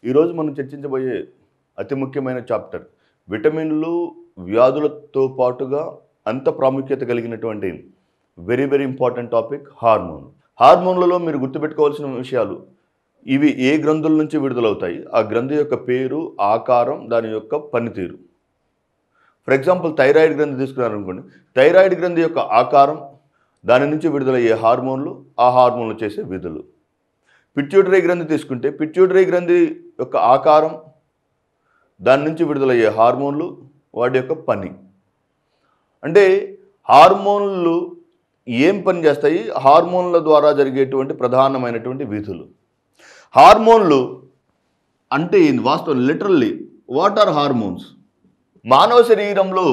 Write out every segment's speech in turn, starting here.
ఈరోజు మనం చర్చించబోయే అతి ముఖ్యమైన చాప్టర్ విటమిన్లు వ్యాధులతో పాటుగా అంత ప్రాముఖ్యత కలిగినటువంటి వెరీ వెరీ ఇంపార్టెంట్ టాపిక్ హార్మోన్లలో మీరు గుర్తుపెట్టుకోవాల్సిన విషయాలు ఇవి ఏ గ్రంథుల నుంచి విడుదలవుతాయి, ఆ గ్రంథి యొక్క పేరు, ఆకారం, దాని యొక్క పనితీరు. ఫర్ ఎగ్జాంపుల్ థైరాయిడ్ గ్రంథి తీసుకున్నారనుకోండి, థైరాయిడ్ గ్రంథి యొక్క ఆకారం, దాని నుంచి విడుదలయ్యే హార్మోన్లు, ఆ హార్మోన్లు చేసే విధులు. పిట్యూటరీ గ్రంథి తీసుకుంటే పిట్యూటరీ గ్రంథి యొక్క ఆకారం, దాని నుంచి విడుదలయ్యే హార్మోన్లు, వాటి యొక్క పని. అంటే హార్మోన్లు ఏం పని చేస్తాయి, హార్మోన్ల ద్వారా జరిగేటువంటి ప్రధానమైనటువంటి విధులు. హార్మోన్లు అంటే వాస్తవం లిటరల్లీ వాట్ ఆర్ హార్మోన్స్? మానవ శరీరంలో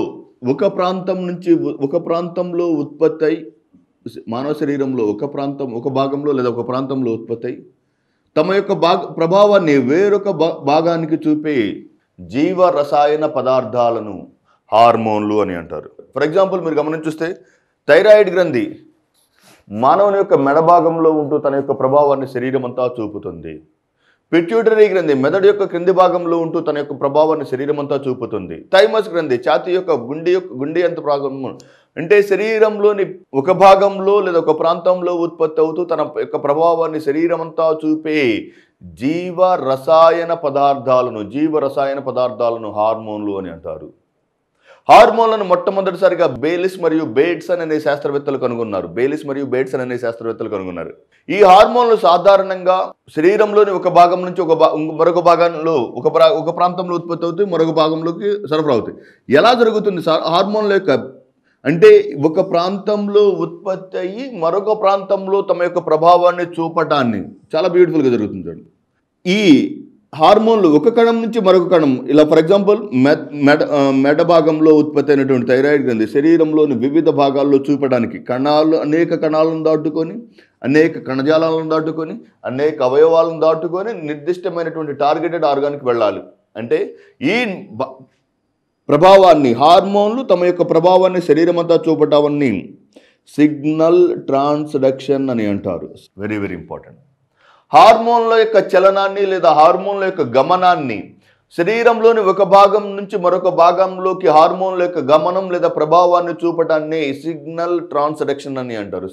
ఒక ప్రాంతంలో ఉత్పత్తి అయి, మానవ శరీరంలో ఒక భాగంలో లేదా ఒక ప్రాంతంలో ఉత్పత్తి అయి తమ యొక్క ప్రభావాన్ని వేరొక భాగానికి చూపే జీవ రసాయన పదార్థాలను హార్మోన్లు అని అంటారు. ఫర్ ఎగ్జాంపుల్ మీరు గమనించుస్తే థైరాయిడ్ గ్రంథి మానవుని యొక్క మెడ భాగంలో ఉంటూ తన యొక్క ప్రభావాన్ని శరీరం అంతా చూపుతుంది. పిట్యూటరీ గ్రంథి మెదడు యొక్క క్రింది భాగంలో ఉంటూ తన యొక్క ప్రభావాన్ని శరీరం అంతా చూపుతుంది. థైమస్ గ్రంథి ఛాతీ యొక్క గుండె అంత భాగము అంటే శరీరంలోని ఒక భాగంలో లేదా ఒక ప్రాంతంలో ఉత్పత్తి అవుతూ తన యొక్క ప్రభావాన్ని శరీరం అంతా చూపే జీవ రసాయన పదార్థాలను హార్మోన్లు అని అంటారు. హార్మోన్లను మొట్టమొదటిసారిగా బేలిస్ మరియు బేట్సన్ అనే శాస్త్రవేత్తలు కనుగొన్నారు. ఈ హార్మోన్లు సాధారణంగా శరీరంలోని ఒక భాగం నుంచి మరొక భాగంలో ఒక ప్రాంతంలో ఉత్పత్తి అవుతాయి, మరొక భాగంలోకి సరఫరా అవుతాయి. ఎలా జరుగుతుంది సార్? హార్మోన్ల యొక్క అంటే ఒక ప్రాంతంలో ఉత్పత్తి అయ్యి మరొక ప్రాంతంలో తమ యొక్క ప్రభావాన్ని చూపటాన్ని చాలా బ్యూటిఫుల్గా జరుగుతుంది. ఈ హార్మోన్లు ఒక కణం నుంచి మరొక కణం, ఇలా ఫర్ ఎగ్జాంపుల్ మెడ భాగంలో ఉత్పత్తి అయినటువంటి థైరాయిడ్ గ్రంథి శరీరంలోని వివిధ భాగాల్లో చూపడానికి అనేక కణాలను దాటుకొని, అనేక కణజాలాలను దాటుకొని, అనేక అవయవాలను దాటుకొని నిర్దిష్టమైనటువంటి టార్గెటెడ్ ఆర్గానికి వెళ్ళాలి. అంటే ఈ ప్రభావాన్ని హార్మోన్లు తమ యొక్క ప్రభావాన్ని శరీరం అంతా చూపటాన్ని సిగ్నల్ ట్రాన్స్డక్షన్ అని అంటారు. Very very important. హార్మోన్ల యొక్క చలనాన్ని లేదా హార్మోన్ల యొక్క గమనాన్ని శరీరంలోని ఒక భాగం నుంచి మరొక భాగంలోకి హార్మోన్ల యొక్క గమనం లేదా ప్రభావాన్ని చూపటాన్ని సిగ్నల్ ట్రాన్స్డక్షన్ అని అంటారు.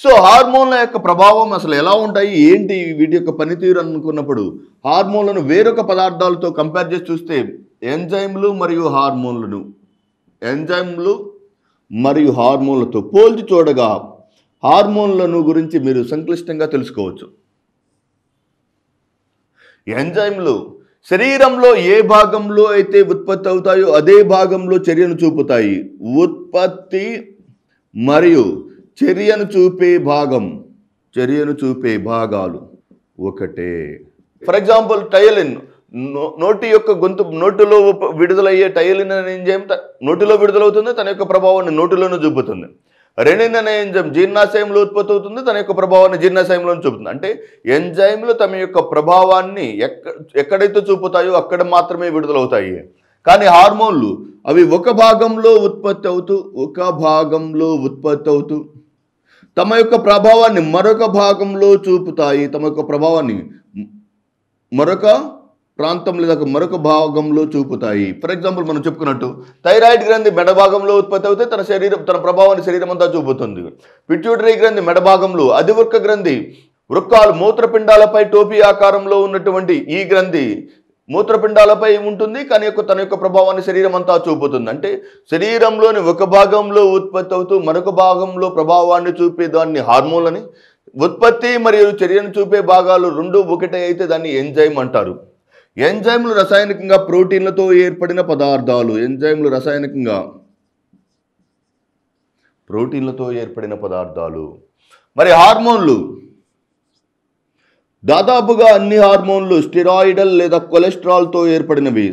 సో హార్మోన్ల యొక్క ప్రభావం అసలు ఎలా ఉంటాయి, ఏంటి వీటి యొక్క పనితీరు అనుకున్నప్పుడు హార్మోన్లను వేరొక పదార్థాలతో కంపేర్ చేసి చూస్తే ఎంజైమ్లు మరియు హార్మోన్లతో పోల్చి చూడగా హార్మోన్లను గురించి మీరు సంక్లిష్టంగా తెలుసుకోవచ్చు. ఎంజైమ్లు శరీరంలో ఏ భాగంలో అయితే ఉత్పత్తి అవుతాయో అదే భాగంలో చర్యను చూపుతాయి. ఉత్పత్తి మరియు చర్యను చూపే భాగాలు ఒకటే. ఫర్ ఎగ్జాంపుల్ టైలిన్, నోటిలో విడుదలయ్యే టైలిన్ అనే ఎంజైమ్ నోటిలో విడుదలవుతుంది, తన యొక్క ప్రభావాన్ని నోటిలోనూ చూపుతుంది. రెనిన్ అనే ఎంజైమ్ జీర్ణాశయంలో ఉత్పత్తి అవుతుంది, తన యొక్క ప్రభావాన్ని జీర్ణాశయంలోనూ చూపుతుంది. అంటే ఎంజైమ్లు తమ యొక్క ప్రభావాన్ని ఎక్కడైతే చూపుతాయో అక్కడ మాత్రమే విడుదలవుతాయి. కానీ హార్మోన్లు అవి ఒక భాగంలో ఉత్పత్తి అవుతూ తమ యొక్క ప్రభావాన్ని మరొక భాగంలో చూపుతాయి. తమ యొక్క ప్రభావాన్ని మరొక ప్రాంతం లేదా మరొక భాగంలో చూపుతాయి. ఫర్ ఎగ్జాంపుల్ మనం చెప్పుకున్నట్టు థైరాయిడ్ గ్రంథి మెడ భాగంలో ఉత్పత్తి అవుతే తన ప్రభావాన్ని శరీరం అంతా చూపుతుంది. పిట్యూటరీ గ్రంథి మెడ భాగంలో, అధివృక్క గ్రంథి వృక్కాలు మూత్రపిండాలపై టోపీ ఆకారంలో ఉన్నటువంటి ఈ గ్రంథి మూత్రపిండాలపై ఉంటుంది, కానీ తన యొక్క ప్రభావాన్ని శరీరం అంతా చూపుతుంది. అంటే శరీరంలోని ఒక భాగంలో ఉత్పత్తి అవుతూ మరొక భాగంలో ప్రభావాన్ని చూపే దాన్ని హార్మోన్లని, ఉత్పత్తి మరియు చర్యను చూపే భాగాలు రెండు ఒకటే అయితే దాన్ని ఎంజైమ్ అంటారు. ఎంజైమ్లు రసాయనికంగా ప్రోటీన్లతో ఏర్పడిన పదార్థాలు. మరి హార్మోన్లు దాదాపుగా అన్ని హార్మోన్లు స్టెరాయిడల్ లేదా కొలెస్ట్రాల్తో ఏర్పడినవి.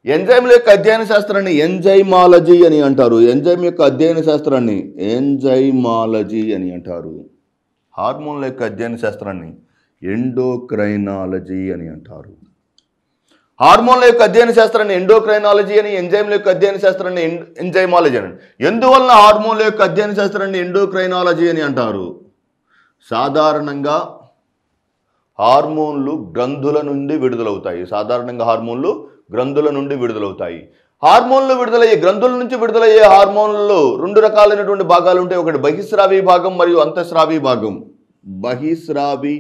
ఎంజైమ్ల యొక్క అధ్యయన శాస్త్రాన్ని ఎంజైమాలజీ అని అంటారు. హార్మోన్ల యొక్క అధ్యయన శాస్త్రాన్ని ఎండోక్రైనాలజీ అని అంటారు. హార్మోన్ల యొక్క అధ్యయన శాస్త్రాన్ని ఎండోక్రైనాలజీ అని, ఎంజైమ్ల యొక్క అధ్యయన శాస్త్రాన్ని ఎంజైమాలజీ అని. ఎందువలన హార్మోన్ల యొక్క అధ్యయన శాస్త్రాన్ని ఎండోక్రైనాలజీ అని అంటారు? సాధారణంగా హార్మోన్లు గ్రంథుల నుండి విడుదలవుతాయి. హార్మోన్లు విడుదలయ్యే గ్రంథుల నుంచి విడుదలయ్యే హార్మోన్లలో 2 రకాలైనటువంటి భాగాలు ఉంటాయి. ఒకటి బహిస్రావి భాగం మరియు అంతఃస్రావి భాగం. బహిస్రావి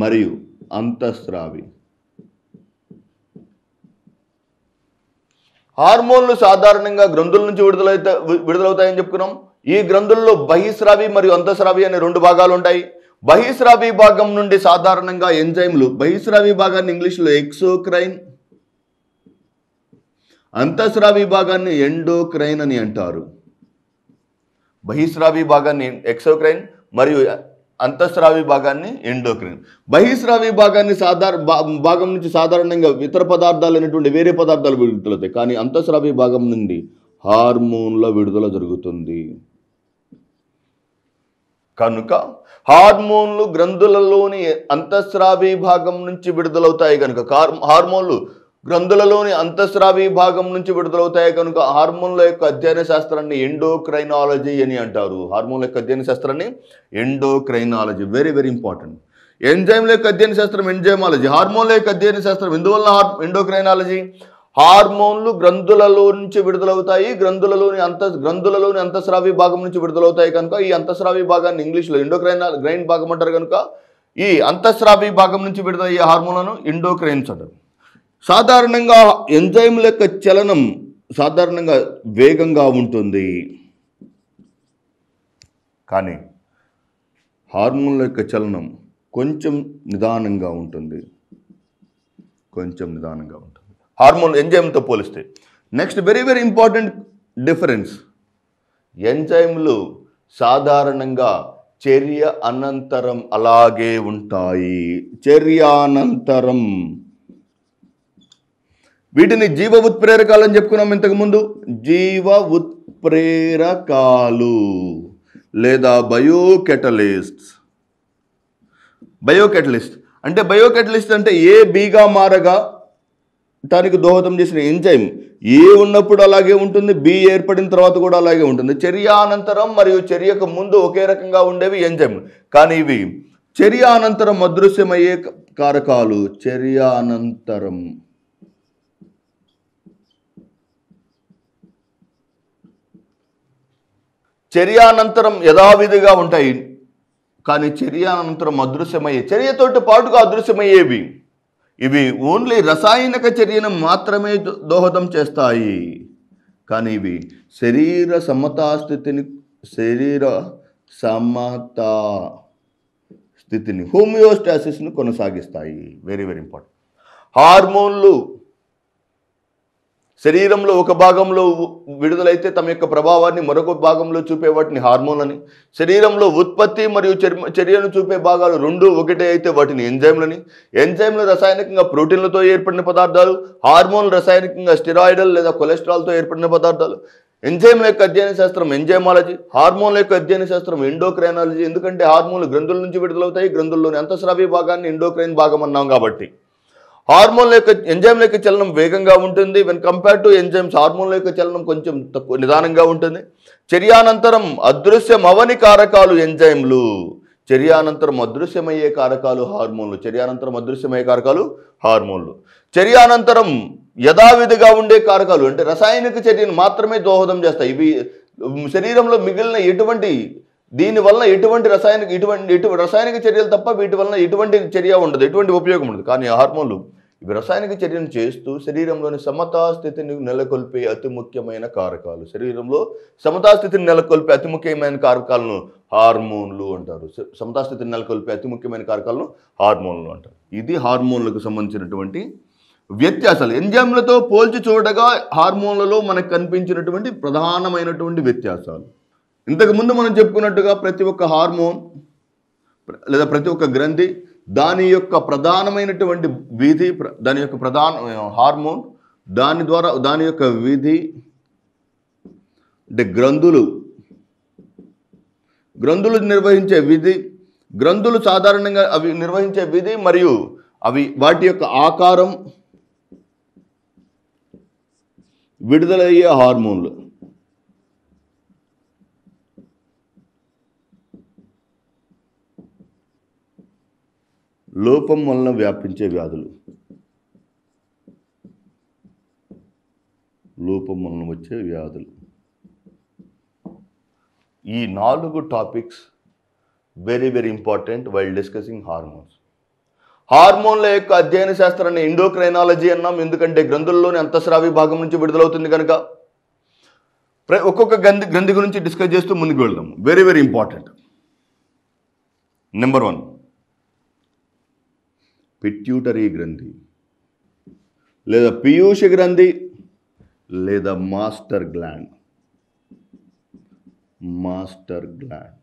మరియు అంతఃస్రావి. హార్మోన్లు సాధారణంగా గ్రంథుల నుంచి విడుదలవుతాయని చెప్పుకున్నాం. ఈ గ్రంథుల్లో బహిస్రావి మరియు అంతఃస్రావి అనే 2 భాగాలు ఉంటాయి. బహిస్రావి భాగం నుండి సాధారణంగా ఎంజైమ్లు, బహిస్రావి భాగాన్ని ఇంగ్లీష్లో ఎక్సోక్రైన్, అంతఃస్రావి భాగాన్ని ఎండోక్రైన్ అని అంటారు. బహిస్రావి భాగాన్ని ఎక్సోక్రైన్ మరియు అంతఃస్రావి భాగాన్ని ఎండోక్రైన్. బహిస్రావి భాగాన్ని భాగం నుంచి సాధారణంగా ఇతర పదార్థాలు అయినటువంటి వేరే పదార్థాలు విడుదలవుతాయి. కానీ అంతఃస్రావి భాగం నుండి హార్మోన్ల విడుదల జరుగుతుంది. కనుక హార్మోన్లు గ్రంథులలోని అంతఃస్రావి భాగం నుంచి విడుదలవుతాయి కనుక హార్మోన్లు గ్రంథులలోని అంతఃస్రావి భాగం నుంచి విడుదలవుతాయి కనుక హార్మోన్ల యొక్క అధ్యయన శాస్త్రాన్ని ఎండోక్రైనాలజీ అని అంటారు. హార్మోన్ల యొక్క అధ్యయన శాస్త్రాన్ని ఎండోక్రైనాలజీ. Very very important. ఎంజైమ్ల యొక్క అధ్యయన శాస్త్రం ఎంజైమాలజీ. హార్మోన్ల యొక్క అధ్యయన శాస్త్రం ఎందువల్ల ఎండోక్రైనాలజీ? హార్మోన్లు గ్రంథులలో నుంచి విడుదలవుతాయి. గ్రంథులలోని అంతఃస్రావి భాగం నుంచి విడుదలవుతాయి కనుక ఈ అంతఃస్రావి భాగాన్ని ఇంగ్లీష్లో ఎండోక్రైన్ భాగం అంటారు. కనుక ఈ అంతఃస్రావి భాగం నుంచి విడుదలయ్యే హార్మోన్లను ఎండోక్రైన్స్ అంటారు. సాధారణంగా ఎంజైమ్ల యొక్క చలనం సాధారణంగా వేగంగా ఉంటుంది. కానీ హార్మోన్ల యొక్క చలనం కొంచెం నిదానంగా ఉంటుంది. హార్మోన్ ఎంజైమ్తో పోలిస్తే. Next very very important difference. ఎంజైమ్లు సాధారణంగా చర్య అనంతరం అలాగే ఉంటాయి. చర్యానంతరం. వీటిని జీవ ఉత్ప్రేరకాలు అని చెప్పుకున్నాం ఇంతకుముందు. జీవ ఉత్ప్రేరకాలు లేదా బయోకెటలిస్ట్ అంటే ఏ బీగా మారగా దానికి దోహదం చేసిన ఎంజైమ్ ఏ ఉన్నప్పుడు అలాగే ఉంటుంది, బి ఏర్పడిన తర్వాత కూడా అలాగే ఉంటుంది. చర్యానంతరం మరియు చర్యకు ముందు ఒకే రకంగా ఉండేవి ఎంజైమ్. కానీ ఇవి చర్యానంతరం అదృశ్యమయ్యే కారకాలు. చర్యానంతరం యథావిధిగా ఉంటాయి కానీ చర్యానంతరం అదృశ్యమయ్యే, చర్యతోటి పాటుగా అదృశ్యమయ్యేవి. ఇవి ఓన్లీ రసాయనిక చర్యను మాత్రమే దోహదం చేస్తాయి. కానీ ఇవి శరీర సమతా స్థితిని హోమియోస్టాసిస్ను కొనసాగిస్తాయి. Very very important. హార్మోన్లు శరీరంలో ఒక భాగంలో విడుదలైతే తమ యొక్క ప్రభావాన్ని మరొక భాగంలో చూపే వాటిని హార్మోన్లని, శరీరంలో ఉత్పత్తి మరియు చర్యను చూపే భాగాలు 2 ఒకటే అయితే వాటిని ఎంజైమ్లని, ఎంజైమ్లు రసాయనికంగా ప్రోటీన్లతో ఏర్పడిన పదార్థాలు, హార్మోన్లు రసాయనికంగా స్టెరాయిడల్ లేదా కొలెస్ట్రాల్తో ఏర్పడిన పదార్థాలు. ఎంజైమ్ల యొక్క అధ్యయన శాస్త్రం ఎంజైమాలజీ, హార్మోన్ల యొక్క అధ్యయన శాస్త్రం ఎండోక్రైనాలజీ. ఎందుకంటే హార్మోన్లు గ్రంథుల నుంచి విడుదలవుతాయి. గ్రంథుల్లోని అంతఃస్రావి భాగాన్ని ఎండోక్రైన్ భాగం అన్నాం కాబట్టి. హార్మోన్ల యొక్క ఎంజైమ్ల యొక్క చలనం వేగంగా ఉంటుంది. వెన్ కంపేర్ టు ఎంజైమ్స్ హార్మోన్ల యొక్క చలనం కొంచెం తక్కువ నిదానంగా ఉంటుంది. చర్యానంతరం అదృశ్యం అవని కారకాలు ఎంజైమ్లు. చర్యానంతరం అదృశ్యమయ్యే కారకాలు హార్మోన్లు. చర్యానంతరం యథావిధిగా ఉండే కారకాలు అంటే రసాయనిక చర్యను మాత్రమే దోహదం చేస్తాయి. ఇవి శరీరంలో మిగిలిన దీనివల్ల ఎటువంటి రసాయనిక చర్యలు తప్ప వీటి వలన ఎటువంటి చర్య ఉండదు, ఎటువంటి ఉపయోగం ఉండదు. కానీ హార్మోన్లు ఇవి రసాయనిక చర్యను చేస్తూ శరీరంలోని సమతా స్థితిని నెలకొల్పే అతి ముఖ్యమైన కారకాలు. శరీరంలో సమతా స్థితిని నెలకొల్పే అతి ముఖ్యమైన కారకాలను హార్మోన్లు అంటారు. సమతా స్థితిని నెలకొల్పే అతి ముఖ్యమైన కారకాలను హార్మోన్లు అంటారు. ఇది హార్మోన్లకు సంబంధించినటువంటి వ్యత్యాసాలు. ఎంజైమ్లతో పోల్చి చూడగా హార్మోన్లలో మనకు కనిపించినటువంటి ప్రధానమైనటువంటి వ్యత్యాసాలు. ఇంతకుముందు మనం చెప్పుకున్నట్టుగా ప్రతి ఒక్క హార్మోన్ లేదా ప్రతి ఒక్క గ్రంథి దాని యొక్క ప్రధానమైనటువంటి విధి, దాని యొక్క ప్రధాన హార్మోన్, దాని యొక్క విధి అంటే గ్రంథులు నిర్వహించే విధి గ్రంథులు సాధారణంగా అవి నిర్వహించే విధి మరియు అవి వాటి యొక్క ఆకారం, విడుదలయ్యే హార్మోన్లు. లోపం వలన వ్యాపించే వ్యాధులు, లోపం వలన వచ్చే వ్యాధులు. ఈ 4 topics very very important while discussing hormones. హార్మోన్ల యొక్క అధ్యయన శాస్త్రాన్ని ఎండోక్రైనాలజీ అన్నాం, ఎందుకంటే గ్రంథుల్లోని అంతఃస్రావి భాగం నుంచి విడుదలవుతుంది కనుక. ఒక్కొక్క గ్రంథి గురించి డిస్కస్ చేస్తూ ముందుకు వెళ్దాం. Very very important. Number 1 pituitary గ్రంథి లేదా పీయూష గ్రంథి లేదా master gland. Master gland,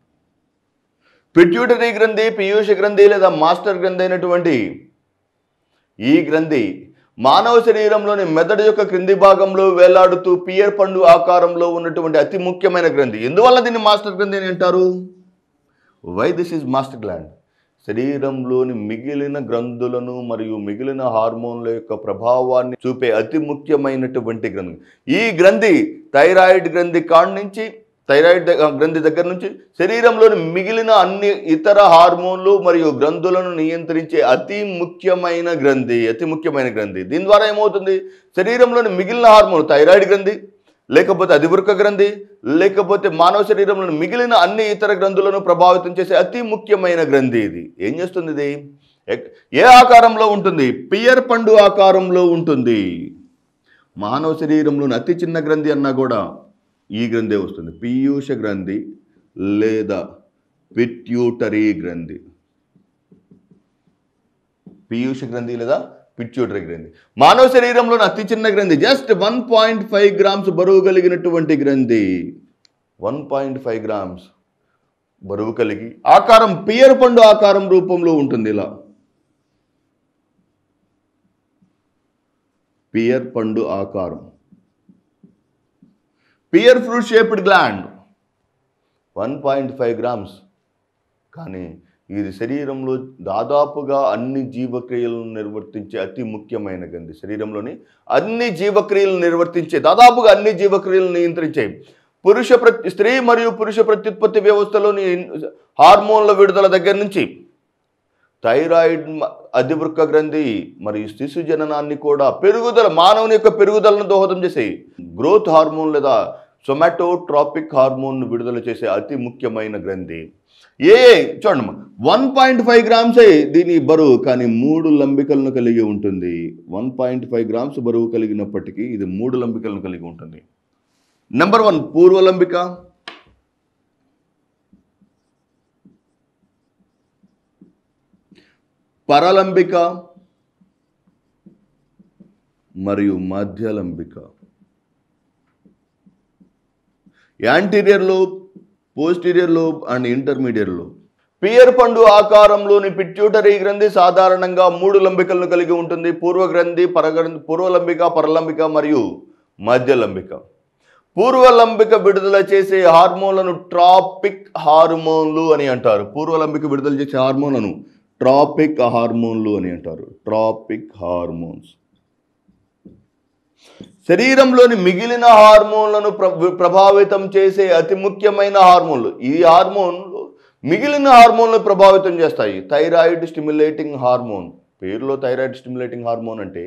pituitary గ్రంథి, పీయూష గ్రంథి లేదా మాస్టర్ గ్రంథి అయినటువంటి ఈ గ్రంథి మానవ శరీరంలోని మెదడు యొక్క క్రింది భాగంలో వేలాడుతూ పియర్ పండు ఆకారంలో ఉన్నటువంటి అతి ముఖ్యమైన గ్రంథి. ఎందువల్ల దీన్ని మాస్టర్ గ్రంథి అని అంటారు? Why this is master gland? శరీరంలోని మిగిలిన గ్రంథులను మరియు మిగిలిన హార్మోన్ల యొక్క ప్రభావాన్ని చూపే అతి ముఖ్యమైనటువంటి గ్రంథి. ఈ గ్రంథి థైరాయిడ్ గ్రంథి కాడి నుంచి, థైరాయిడ్ గ్రంథి దగ్గర నుంచి శరీరంలోని మిగిలిన అన్ని ఇతర హార్మోన్లు మరియు గ్రంథులను నియంత్రించే అతి ముఖ్యమైన గ్రంథి. అతి ముఖ్యమైన గ్రంథి. దీని ద్వారా ఏమవుతుంది? శరీరంలోని మిగిలిన హార్మోన్, థైరాయిడ్ గ్రంథి లేకపోతే అధివృక్క గ్రంథి లేకపోతే మానవ శరీరంలోని మిగిలిన అన్ని ఇతర గ్రంథులను ప్రభావితం చేసే అతి ముఖ్యమైన గ్రంథి. ఇది ఏం చేస్తుంది? ఇది ఏ ఆకారంలో ఉంటుంది? పియర్ పండు ఆకారంలో ఉంటుంది. మానవ శరీరంలోని అతి చిన్న గ్రంథి అన్నా కూడా ఈ గ్రంథే వస్తుంది, పీయూష గ్రంథి లేదా పిట్యూటరీ గ్రంథి. పీయూష గ్రంథి లేదా పిట్యూటరీ గ్రంథి మానవ శరీరంలోని అతి చిన్న గ్రంథి. జస్ట్ 1.5 గ్రామ్స్ బరువు కలిగినటువంటి గ్రంథి. 1.5 గ్రామ్స్ బరువు కలిగి ఆకారం పియర్ పండు ఆకారం రూపంలో ఉంటుంది. ఇలా పియర్ పండు ఆకారం, pear fruit shaped gland. 1.5 grams. కానీ ఇది శరీరంలో దాదాపుగా అన్ని జీవక్రియలను నిర్వర్తించే అతి ముఖ్యమైన గ్రంథి. శరీరంలోని అన్ని జీవక్రియలను నిర్వర్తించే, దాదాపుగా అన్ని జీవక్రియలను నియంత్రించే స్త్రీ మరియు పురుష ప్రత్యుత్పత్తి వ్యవస్థలోని హార్మోన్ల విడుదల దగ్గర నుంచి థైరాయిడ్, అధివృక్క గ్రంథి మరియు శిశు జననాన్ని కూడా పెరుగుదల, మానవుని యొక్క పెరుగుదలను దోహదం చేసే గ్రోత్ హార్మోన్ లేదా సొమాటోట్రాపిక్ హార్మోన్ విడుదల చేసే అతి ముఖ్యమైన గ్రంథి. చూడండి, 1.5 గ్రామ్సే దీని బరువు, కానీ 3 లంబికలను కలిగి ఉంటుంది. 1.5 గ్రామ్స్ బరువు కలిగినప్పటికీ ఇది 3 లంబికలను కలిగి ఉంటుంది. నెంబర్ 1 పూర్వలంబిక, పరలంబిక మరియు మధ్యలంబిక. Anterior lobe, posterior lobe and intermediate lobe. Pear పండు ఆకారంలోని పిట్యూటరీ గ్రంథి సాధారణంగా 3 లంబికలను కలిగి ఉంటుంది. పూర్వలంబిక, పరలంబిక మరియు మధ్యలంబిక. పూర్వలంబిక విడుదల చేసే హార్మోన్లను ట్రాపిక్ హార్మోన్లు అని అంటారు. పూర్వలంబిక విడుదల చేసే హార్మోన్లను ట్రాపిక్ హార్మోన్లు అని అంటారు. Tropic hormones. శరీరంలోని మిగిలిన హార్మోన్లను ప్రభావితం చేసే అతి ముఖ్యమైన హార్మోన్లు. ఈ హార్మోన్లు మిగిలిన హార్మోన్లను ప్రభావితం చేస్తాయి. Thyroid stimulating hormone. పేరులో థైరాయిడ్ స్టిమ్యులేటింగ్ హార్మోన్ అంటే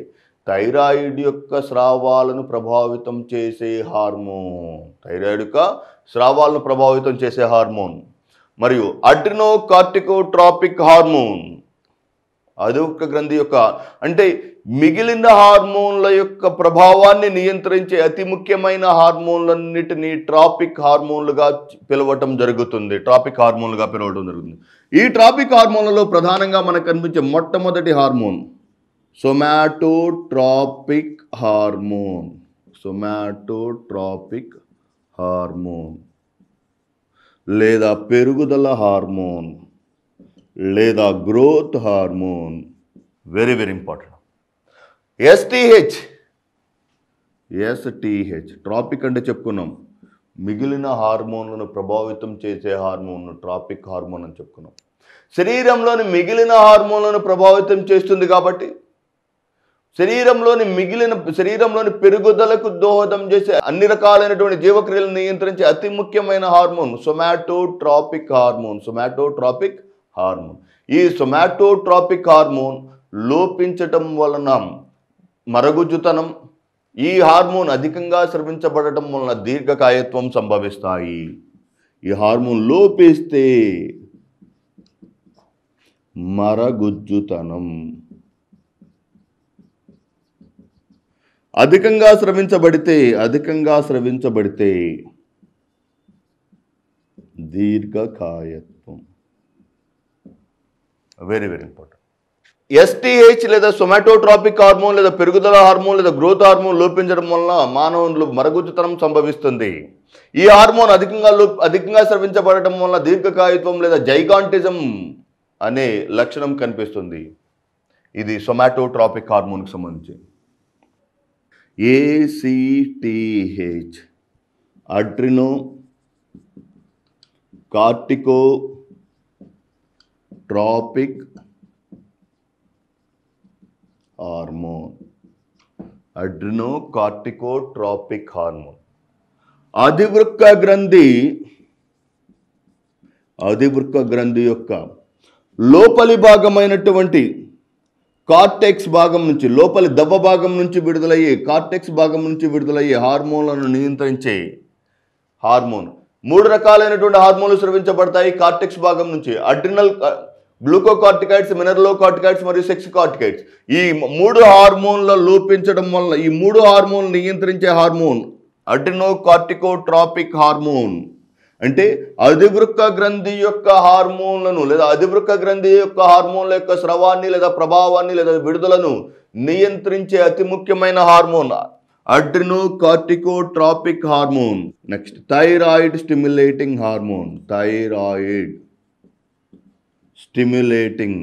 థైరాయిడ్ యొక్క స్రావాలను ప్రభావితం చేసే హార్మోన్. థైరాయిడ్ యొక్క స్రావాలను ప్రభావితం చేసే హార్మోన్. మరియు అడ్రినోకార్టికోట్రాపిక్ హార్మోన్. అధివృక్క గ్రంథి యొక్క, అంటే మిగిలిన హార్మోన్ల యొక్క ప్రభావాన్ని నియంత్రించే అతి ముఖ్యమైన హార్మోన్లన్నిటినీ ట్రాపిక్ హార్మోన్లుగా పిలవటం జరుగుతుంది. ట్రాపిక్ హార్మోన్లుగా పిలవటం జరుగుతుంది. ఈ ట్రాపిక్ హార్మోన్లలో ప్రధానంగా మనకు కనిపించే మొట్టమొదటి hormone somatotropic hormone. Somatotropic hormone లేదా పెరుగుదల హార్మోన్ లేదా growth hormone. Very very important. STH. Tropic అంటే చెప్పుకున్నాం, మిగిలిన హార్మోన్లను ప్రభావితం చేసే హార్మోన్ ట్రాపిక్ హార్మోన్ అని చెప్పుకున్నాం. శరీరంలోని మిగిలిన హార్మోన్లను ప్రభావితం చేస్తుంది కాబట్టి శరీరంలోని పెరుగుదలకు దోహదం చేసే అన్ని రకాలైనటువంటి జీవక్రియలను నియంత్రించే అతి ముఖ్యమైన హార్మోన్ సొమాటోట్రాపిక్ హార్మోన్. ఈ సొమాటోట్రాపిక్ హార్మోన్ లోపించటం వలన మరగుజ్జుతనం, ఈ హార్మోన్ అధికంగా స్రవించబడటం వలన దీర్ఘకాయత్వం సంభవిస్తాయి. ఈ హార్మోన్ లోపిస్తే మరగుజ్జుతనం, అధికంగా స్రవించబడితే దీర్ఘకాయత్వం. Very very important. ఎస్టీహెచ్ లేదా సొమాటోట్రాపిక్ హార్మోన్ లేదా పెరుగుదల హార్మోన్ లేదా గ్రోత్ హార్మోన్ లోపించడం వలన మానవులు మరగుజ్జుతనం సంభవిస్తుంది. ఈ హార్మోన్ అధికంగా స్రవించబడటం వలన దీర్ఘకాయత్వం లేదా జైగాంటిజం అనే లక్షణం కనిపిస్తుంది. ఇది సొమాటోట్రాపిక్ హార్మోన్కి సంబంధించి. ఏసిటిహెచ్ అడ్రినో కార్టికోట్రాపిక్ హార్మోన్. అధివృక్క గ్రంథి యొక్క లోపలి భాగమైనటువంటి కార్టెక్స్ భాగం నుంచి, లోపలి దవ్వ భాగం నుంచి విడుదలయ్యే హార్మోన్లను నియంత్రించే హార్మోన్. 3 రకాలైనటువంటి హార్మోన్లు స్రవించబడతాయి కార్టెక్స్ భాగం నుంచి: అడ్రినల్, గ్లూకోకార్టికాయిడ్స్, మినరలోకార్టికాయిడ్స్ మరియు సెక్స్ కార్టికాయిడ్స్. ఈ 3 హార్మోన్ల లోపించడం వల్ల ఈ 3 హార్మోన్లు నియంత్రించే హార్మోన్ అడ్రినోకార్టికోట్రాపిక్ హార్మోన్. అంటే అధివృక్క గ్రంథి యొక్క హార్మోన్లను లేదా అధివృక్క గ్రంథి యొక్క హార్మోన్ల యొక్క స్రవాన్ని లేదా ప్రభావాన్ని లేదా విడుదలను నియంత్రించే అతి ముఖ్యమైన hormone adrenocorticotropic hormone. Next thyroid stimulating hormone. Thyroid stimulating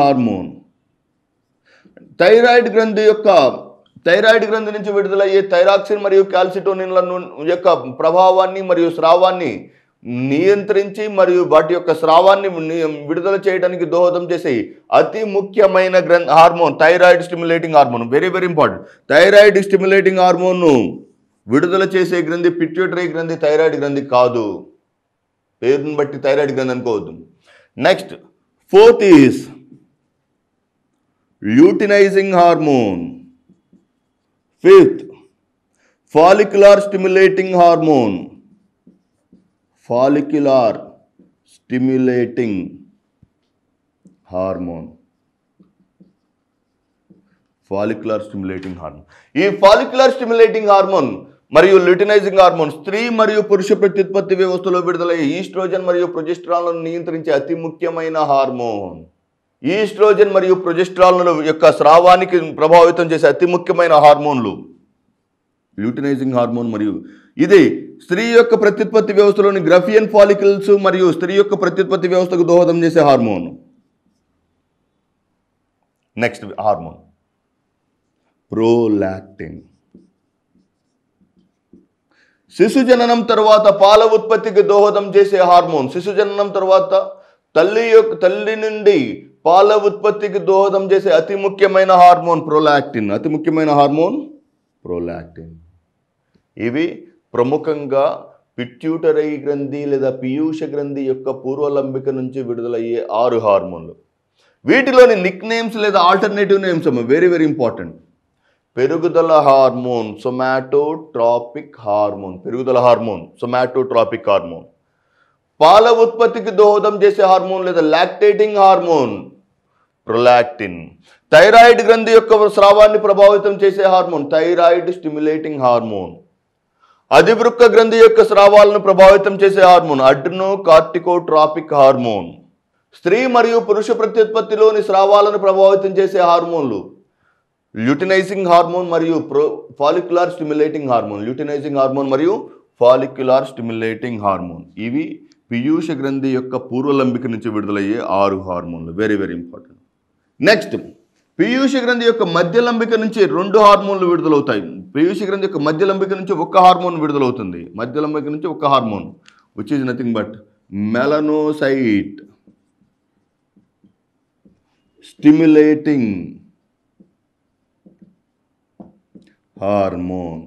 hormone. Thyroid గ్రంథి నుంచి విడుదలయ్యే థైరాక్సిన్ మరియు క్యాల్సిటోనిన్ల యొక్క ప్రభావాన్ని మరియు స్రావాన్ని నియంత్రించి మరియు వాటి యొక్క స్రావాన్ని విడుదల చేయడానికి దోహదం చేసే అతి ముఖ్యమైన hormone thyroid stimulating hormone. Very very important. Thyroid stimulating హార్మోన్ను విడుదల చేసే గ్రంథి పిట్యూటరీ గ్రంథి, థైరాయిడ్ గ్రంథి కాదు. పేరుని బట్టి థైరాయిడ్ గ్రంథి అనుకోవద్దు. Next 4th is luteinising hormone. 5th follicular stimulating hormone. ఈ ఫాలిక్యులర్ స్టిమ్యులేటింగ్ హార్మోన్ మరియు ల్యూటినైజింగ్ హార్మోన్ స్త్రీ మరియు పురుష ప్రత్యుత్పత్తి వ్యవస్థలో విడుదలయ్యే ఈస్ట్రోజన్ మరియు ప్రొజెస్టరాన్లను నియంత్రించే అతి ముఖ్యమైన హార్మోన్. ఈస్ట్రోజన్ మరియు ప్రొజెస్టరాన్ల యొక్క స్రావానికి ప్రభావితం చేసే అతి ముఖ్యమైన హార్మోన్లు ల్యూటినైజింగ్ హార్మోన్ మరియు ఇది స్త్రీ యొక్క ప్రత్యుత్పత్తి వ్యవస్థలోని గ్రఫియన్ ఫాలికల్స్ మరియు స్త్రీ యొక్క ప్రత్యుత్పత్తి వ్యవస్థకు దోహదం చేసే హార్మోన్. Next hormone prolactin. శిశు జననం తర్వాత పాల ఉత్పత్తికి దోహదం చేసే హార్మోన్. శిశు జననం తర్వాత తల్లి నుండి పాల ఉత్పత్తికి దోహదం చేసే అతి ముఖ్యమైన హార్మోన్ ప్రోలాక్టిన్. ఇవి ప్రముఖంగా పిట్యూటరీ గ్రంథి లేదా పీయూష గ్రంథి యొక్క పూర్వలంబిక నుంచి విడుదలయ్యే 6 హార్మోన్లు. వీటిలోని నిక్ నేమ్స్ లేదా alternative names very very important. పెరుగుదల హార్మోన్ సొమాటోట్రాపిక్ హార్మోన్. పాల ఉత్పత్తికి దోహదం చేసే హార్మోన్ లేదా లాక్టేటింగ్ హార్మోన్ ప్రొలాక్టిన్. థైరాయిడ్ గ్రంథి యొక్క స్రావాన్ని ప్రభావితం చేసే హార్మోన్ థైరాయిడ్ స్టిమ్యులేటింగ్ హార్మోన్. అధివృక్క గ్రంథి యొక్క స్రావాలను ప్రభావితం చేసే హార్మోన్ అడ్రినోకార్టికోట్రాపిక్ హార్మోన్. స్త్రీ మరియు పురుష ప్రత్యుత్పత్తిలోని స్రావాలను ప్రభావితం చేసే హార్మోన్లు ల్యూటినైజింగ్ హార్మోన్ మరియు ఫాలిక్యులర్ స్టిమ్యులేటింగ్ హార్మోన్. ఇవి పీయూష గ్రంథి యొక్క పూర్వలంబిక నుంచి విడుదలయ్యే 6 హార్మోన్లు. Very very important. నెక్స్ట్ పీయూష గ్రంథి యొక్క మధ్యలంబిక నుంచి 2 హార్మోన్లు విడుదలవుతాయి. పీయూష గ్రంథి యొక్క మధ్యలంబిక నుంచి 1 హార్మోన్ విడుదలవుతుంది. which is nothing but melanocyte stimulating hormone.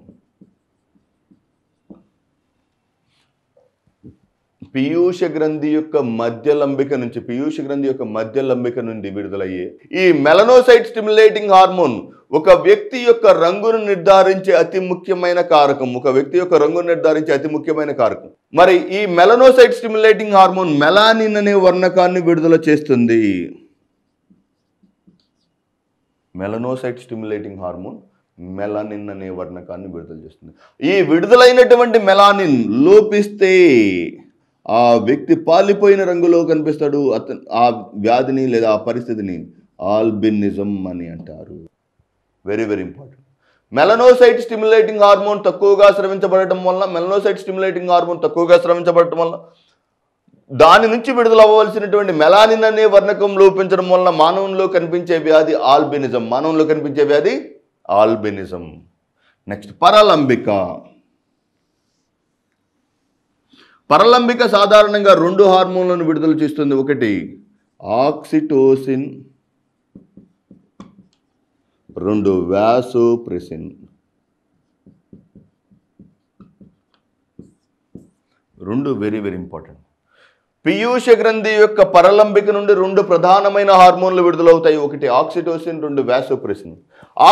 పీయూష గ్రంథి యొక్క మధ్య లంబిక నుండి విడుదలయ్యే ఈ మెలనోసైట్ స్టిమ్యులేటింగ్ హార్మోన్ ఒక వ్యక్తి యొక్క రంగును నిర్ధారించే అతి ముఖ్యమైన కారకం. మరి ఈ మెలనోసైట్ స్టిమ్యులేటింగ్ హార్మోన్ మెలానిన్ అనే వర్ణకాన్ని విడుదల చేస్తుంది. మెలనోసైట్ స్టిమ్యులేటింగ్ హార్మోన్ మెలానిన్ అనే వర్ణకాన్ని విడుదల చేస్తుంది. ఈ విడుదలైనటువంటి మెలానిన్ లోపిస్తే ఆ వ్యక్తి పాలిపోయిన రంగులో కనిపిస్తాడు. ఆ వ్యాధిని లేదా ఆ పరిస్థితిని ఆల్బినిజం అని అంటారు. Very very important. Melanocyte stimulating hormone తక్కువగా స్రవించబడటం వల్ల దాని నుంచి విడుదల అవ్వవలసినటువంటి మెలానిన్ అనే వర్ణకం లోపించడం వల్ల మానవుల్లో కనిపించే వ్యాధి ఆల్బినిజం. నెక్స్ట్ పరలంబిక సాధారణంగా 2 హార్మోన్లను విడుదల చేస్తుంది. ఒకటి oxytocin, 2 vasopressin. 2 very very important. పీయూష గ్రంథి యొక్క పరలంబిక నుండి 2 ప్రధానమైన హార్మోన్లు విడుదలవుతాయి. ఒకటి ఆక్సిటోసిన్, 2 వాసోప్రెసిన్.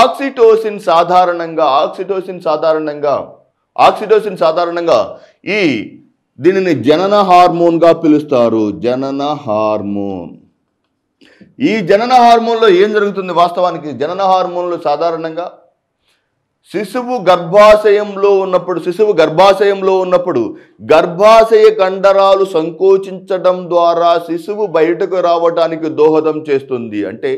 ఆక్సిటోసిన్ సాధారణంగా దీనిని జనన హార్మోన్గా పిలుస్తారు. ఈ జనన హార్మోన్లో ఏం జరుగుతుంది? వాస్తవానికి జనన హార్మోన్లు సాధారణంగా శిశువు గర్భాశయంలో ఉన్నప్పుడు గర్భాశయ కండరాలు సంకోచించడం ద్వారా శిశువు బయటకు రావడానికి దోహదం చేస్తుంది. అంటే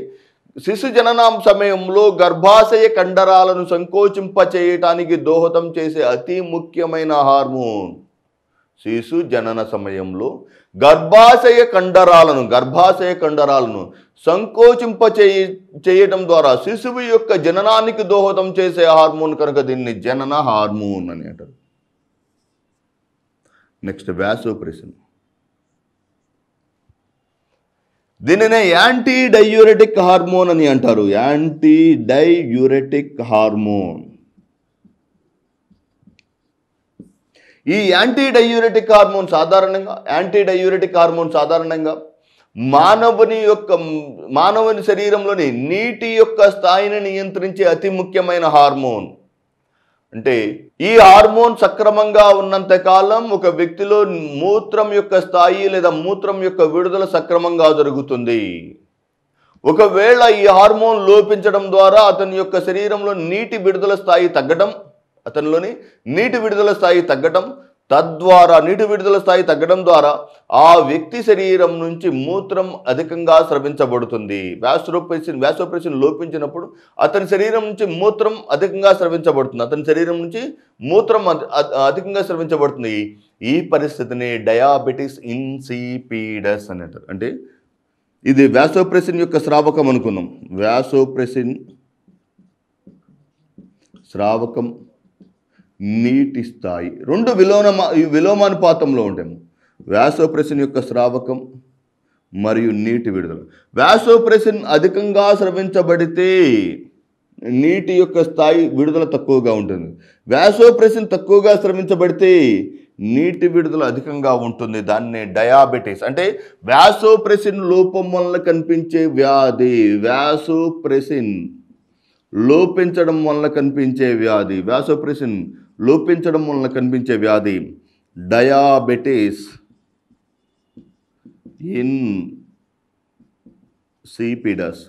శిశు జననం సమయంలో గర్భాశయ కండరాలను సంకోచింపచేయటానికి దోహదం చేసే అతి ముఖ్యమైన హార్మోన్. శిశు జనన సమయంలో గర్భాశయ కండరాలను సంకోచింపచేయటం ద్వారా శిశువు యొక్క జననానికి దోహదం చేసే హార్మోన్ కనుక దీన్ని జనన హార్మోన్ అని అంటారు. Next vasopressin. దీనినే యాంటీ డయూరెటిక్ హార్మోన్ అని అంటారు. ఈ యాంటీ డయూరెటిక్ హార్మోన్ సాధారణంగా మానవుని శరీరంలోని నీటి యొక్క స్థాయిని నియంత్రించే అతి ముఖ్యమైన హార్మోన్. అంటే ఈ హార్మోన్ సక్రమంగా ఉన్నంత కాలం ఒక వ్యక్తిలో మూత్రం యొక్క స్థాయి లేదా మూత్రం యొక్క విడుదల సక్రమంగా జరుగుతుంది. ఒకవేళ ఈ హార్మోన్ లోపించడం ద్వారా అతని యొక్క శరీరంలో నీటి విడుదల స్థాయి తగ్గడం ద్వారా ఆ వ్యక్తి శరీరం నుంచి మూత్రం అధికంగా స్రవించబడుతుంది. వాసోప్రెసిన్ లోపించినప్పుడు అతని శరీరం నుంచి మూత్రం అధికంగా స్రవించబడుతుంది. ఈ పరిస్థితిని డయాబెటిస్ ఇన్సిపిడస్ అని అంటారు. అంటే ఇది వాసోప్రెసిన్ యొక్క స్రావకం అనుకున్నాం. వాసోప్రెసిన్ స్రావకం, నీటి స్థాయి 2 విలోమానుపాతంలో ఉంటాయి. వాసోప్రెసిన్ యొక్క స్రావకం మరియు నీటి విడుదల. వాసోప్రెసిన్ అధికంగా స్రవించబడితే నీటి యొక్క స్థాయి విడుదల తక్కువగా ఉంటుంది. వాసోప్రెసిన్ తక్కువగా స్రవించబడితే నీటి విడుదల అధికంగా ఉంటుంది. దాన్నే డయాబెటీస్ అంటే వాసోప్రెసిన్ లోపం వల్ల కనిపించే వ్యాధి. వాసోప్రెసిన్ లోపించడం వల్ల కనిపించే వ్యాధి డయాబెటీస్ ఇన్సిపిడస్.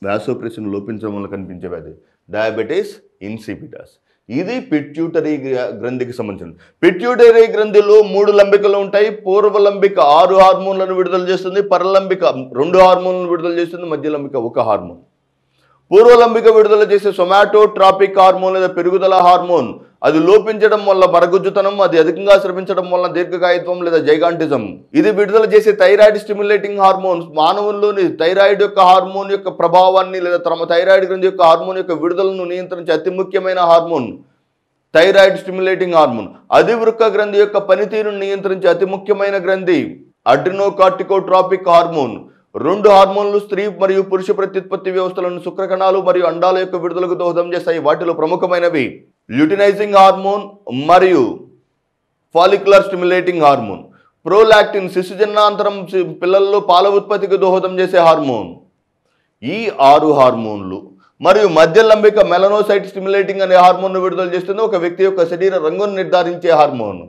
వాసోప్రెసిన్ లోపించడం వల్ల కనిపించే వ్యాధి డయాబెటీస్ ఇన్సిపిడస్. ఇది పిట్యూటరీ గ్రంథికి సంబంధించింది. పిట్యూటరీ గ్రంథిలో 3 లంబికలు ఉంటాయి. పూర్వలంబిక 6 హార్మోన్లను విడుదల చేస్తుంది. పరలంబిక 2 హార్మోన్లను విడుదల చేస్తుంది. మధ్యలంబిక 1 హార్మోన్. పూర్వలంబిక విడుదల చేసే సొమాటోట్రాపిక్ హార్మోన్ లేదా పెరుగుదల హార్మోన్ అది లోపించడం వల్ల మరగుజ్జుతనం, అది అధికంగా స్రవించడం వల్ల దీర్ఘకాయత్వం లేదా జైగాంటిజం. ఇది విడుదల చేసే థైరాయిడ్ స్టిమ్యులేటింగ్ హార్మోన్స్ మానవుల్లోని థైరాయిడ్ యొక్క హార్మోన్ యొక్క ప్రభావాన్ని లేదా థైరాయిడ్ గ్రంథి యొక్క హార్మోన్ యొక్క విడుదలను నియంత్రించే అతి ముఖ్యమైన హార్మోన్. Thyroid stimulating hormone. అధివృక్క గ్రంథి యొక్క పనితీరును నియంత్రించే అతి ముఖ్యమైన గ్రంథి అడ్రినోకార్టికోట్రాపిక్ హార్మోన్. 2 హార్మోన్లు స్త్రీ మరియు పురుష ప్రత్యుత్పత్తి వ్యవస్థలను, శుక్రకణాలు మరియు అండాల యొక్క విడుదలకు దోహదం చేస్తాయి. వాటిలో ప్రముఖమైనవి ల్యూటినైజింగ్ హార్మోన్ మరియు ఫాలిక్యులర్ స్టిమ్యులేటింగ్ హార్మోన్. ప్రోలాక్టిన్ శిశుజన్నాంతరం పిల్లల్లో పాల ఉత్పత్తికి దోహదం చేసే హార్మోన్. ఈ 6 హార్మోన్లు మరియు మధ్యలంబిక మెలనోసైట్ స్టిమ్యులేటింగ్ అనే హార్మోన్ను విడుదల చేస్తుంది. ఒక వ్యక్తి యొక్క శరీర రంగును నిర్ధారించే హార్మోన్.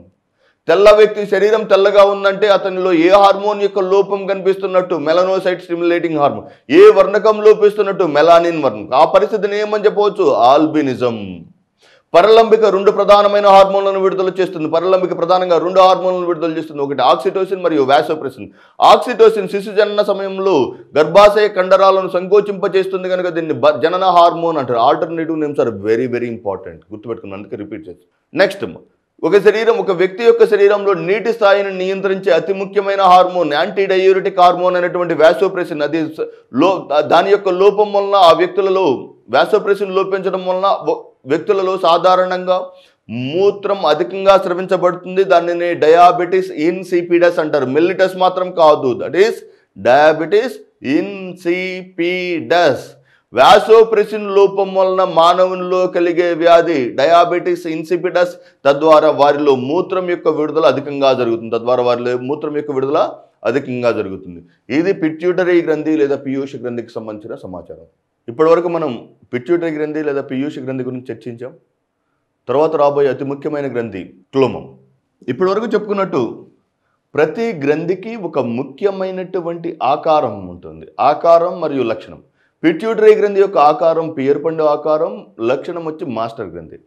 తెల్ల వ్యక్తి శరీరం తెల్లగా ఉందంటే అతనిలో ఏ హార్మోన్ యొక్క లోపం కనిపిస్తున్నట్టు? Melanocyte stimulating hormone. ఏ వర్ణకం లోపిస్తున్నట్టు? మెలానిన్ వర్ణకం. ఆ పరిస్థితిని ఏమని చెప్పవచ్చు? ఆల్బినిజం. పరలంబిక 2 ప్రధానమైన హార్మోన్లను విడుదల చేస్తుంది. పరలంబిక ప్రధానంగా 2 హార్మోన్లను విడుదల చేస్తుంది. ఒకటి ఆక్సిటోసిన్ మరియు వాసోప్రెసిన్. ఆక్సిటోసిన్ శిశుజనన సమయంలో గర్భాశయ కండరాలను సంకోచింపచేస్తుంది కనుక దీన్ని జనన హార్మోన్ అంటారు. Alternative names are very very important, గుర్తుపెట్టుకుని అందుకే రిపీట్ చేస్తాను. నెక్స్ట్, ఒక వ్యక్తి యొక్క శరీరంలో నీటి స్థాయిని నియంత్రించే అతి ముఖ్యమైన హార్మోన్ యాంటీ డయూరిటిక్ హార్మోన్ అనేటువంటి వాసోప్రెసిన్. అది దాని యొక్క లోపం వలన ఆ వ్యక్తులలో వాసోప్రెసిన్ లోపించడం వలన వ్యక్తులలో సాధారణంగా మూత్రం అధికంగా స్రవించబడుతుంది. దానిని డయాబెటిస్ ఇన్సిపిడస్ అంటారు. మెల్లిటస్ మాత్రం కాదు, that is diabetes insipidus. Vasopressin లోపం వలన మానవునిలో కలిగే వ్యాధి డయాబెటిస్ ఇన్సిపిడస్. తద్వారా వారిలో మూత్రం యొక్క విడుదల అధికంగా జరుగుతుంది. ఇది పిట్యూటరీ గ్రంథి లేదా పీయూష గ్రంథికి సంబంధించిన సమాచారం. ఇప్పటివరకు మనం పిట్యూటరీ గ్రంథి లేదా పీయూష గ్రంథి గురించి చర్చించాం. తర్వాత రాబోయే అతి ముఖ్యమైన గ్రంథి క్లోమం. ఇప్పటివరకు చెప్పుకున్నట్టు ప్రతి గ్రంథికి ఒక ముఖ్యమైనటువంటి ఆకారం ఉంటుంది. ఆకారం మరియు లక్షణం. పిట్యూటరీ గ్రంథి యొక్క ఆకారం పియర్పండు ఆకారం, లక్షణం వచ్చి మాస్టర్ గ్రంథి.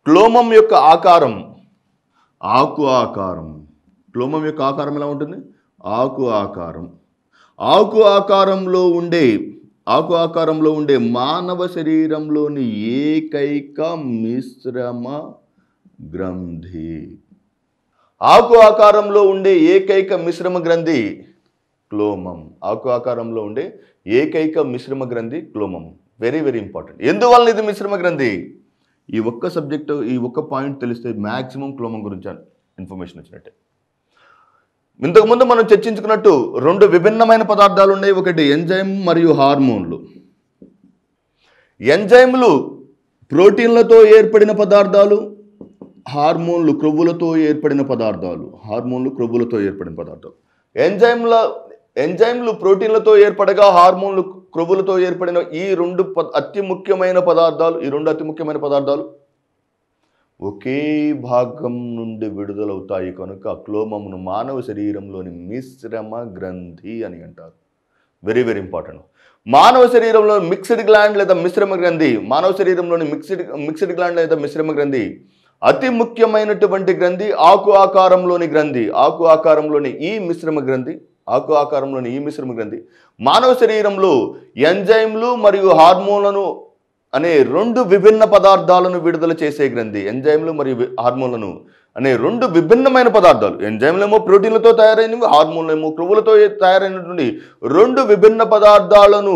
క్లోమం యొక్క ఆకారం ఆకు ఆకారం. క్లోమం యొక్క ఆకారం ఎలా ఉంటుంది? ఆకు ఆకారం. ఆకు ఆకారంలో ఉండే మానవ శరీరంలోని ఏకైక మిశ్రమ గ్రంథి. ఆకు ఆకారంలో ఉండే ఏకైక మిశ్రమ గ్రంథి క్లోమం. ఆకు ఆకారంలో ఉండే ఏకైక మిశ్రమ గ్రంథి క్లోమం. Very very important. ఎందువల్ల ఇది మిశ్రమ గ్రంథి? ఈ ఒక్క పాయింట్ తెలిస్తే మ్యాక్సిమం క్లోమం గురించి ఇన్ఫర్మేషన్ వచ్చినట్టే. ఇంతకుముందు మనం చర్చించుకున్నట్టు 2 విభిన్నమైన పదార్థాలు ఉన్నాయి. ఒకటి ఎంజైమ్ మరియు హార్మోన్లు. ఎంజైమ్లు ప్రోటీన్లతో ఏర్పడిన పదార్థాలు, హార్మోన్లు క్రొవ్వులతో ఏర్పడిన పదార్థాలు. ఎంజైమ్లు ప్రోటీన్లతో ఏర్పడగా హార్మోన్లు క్రొవ్వులతో ఏర్పడిన ఈ 2 అతి ముఖ్యమైన పదార్థాలు ఒకే భాగం నుండి విడుదలవుతాయి కనుక క్లోమమును మానవ శరీరంలోని మిశ్రమ గ్రంథి అని అంటారు. Very very important. మానవ శరీరంలో మిక్స్డ్ గ్లాండ్ లేదా మిశ్రమ గ్రంథి అతి ముఖ్యమైనటువంటి గ్రంథి ఆకు ఆకారంలోని ఈ మిశ్రమ గ్రంథి మానవ శరీరంలో ఎంజైమ్లు మరియు హార్మోన్లను అనే 2 విభిన్న పదార్థాలను విడుదల చేసే గ్రంథి. ఎంజైమ్లు మరియు హార్మోన్లను అనే 2 విభిన్నమైన పదార్థాలు. ఎంజైమ్లేమో ప్రోటీన్లతో తయారైనవి, హార్మోన్లేమో క్రొవ్వులతో తయారైనటువంటి 2 విభిన్న పదార్థాలను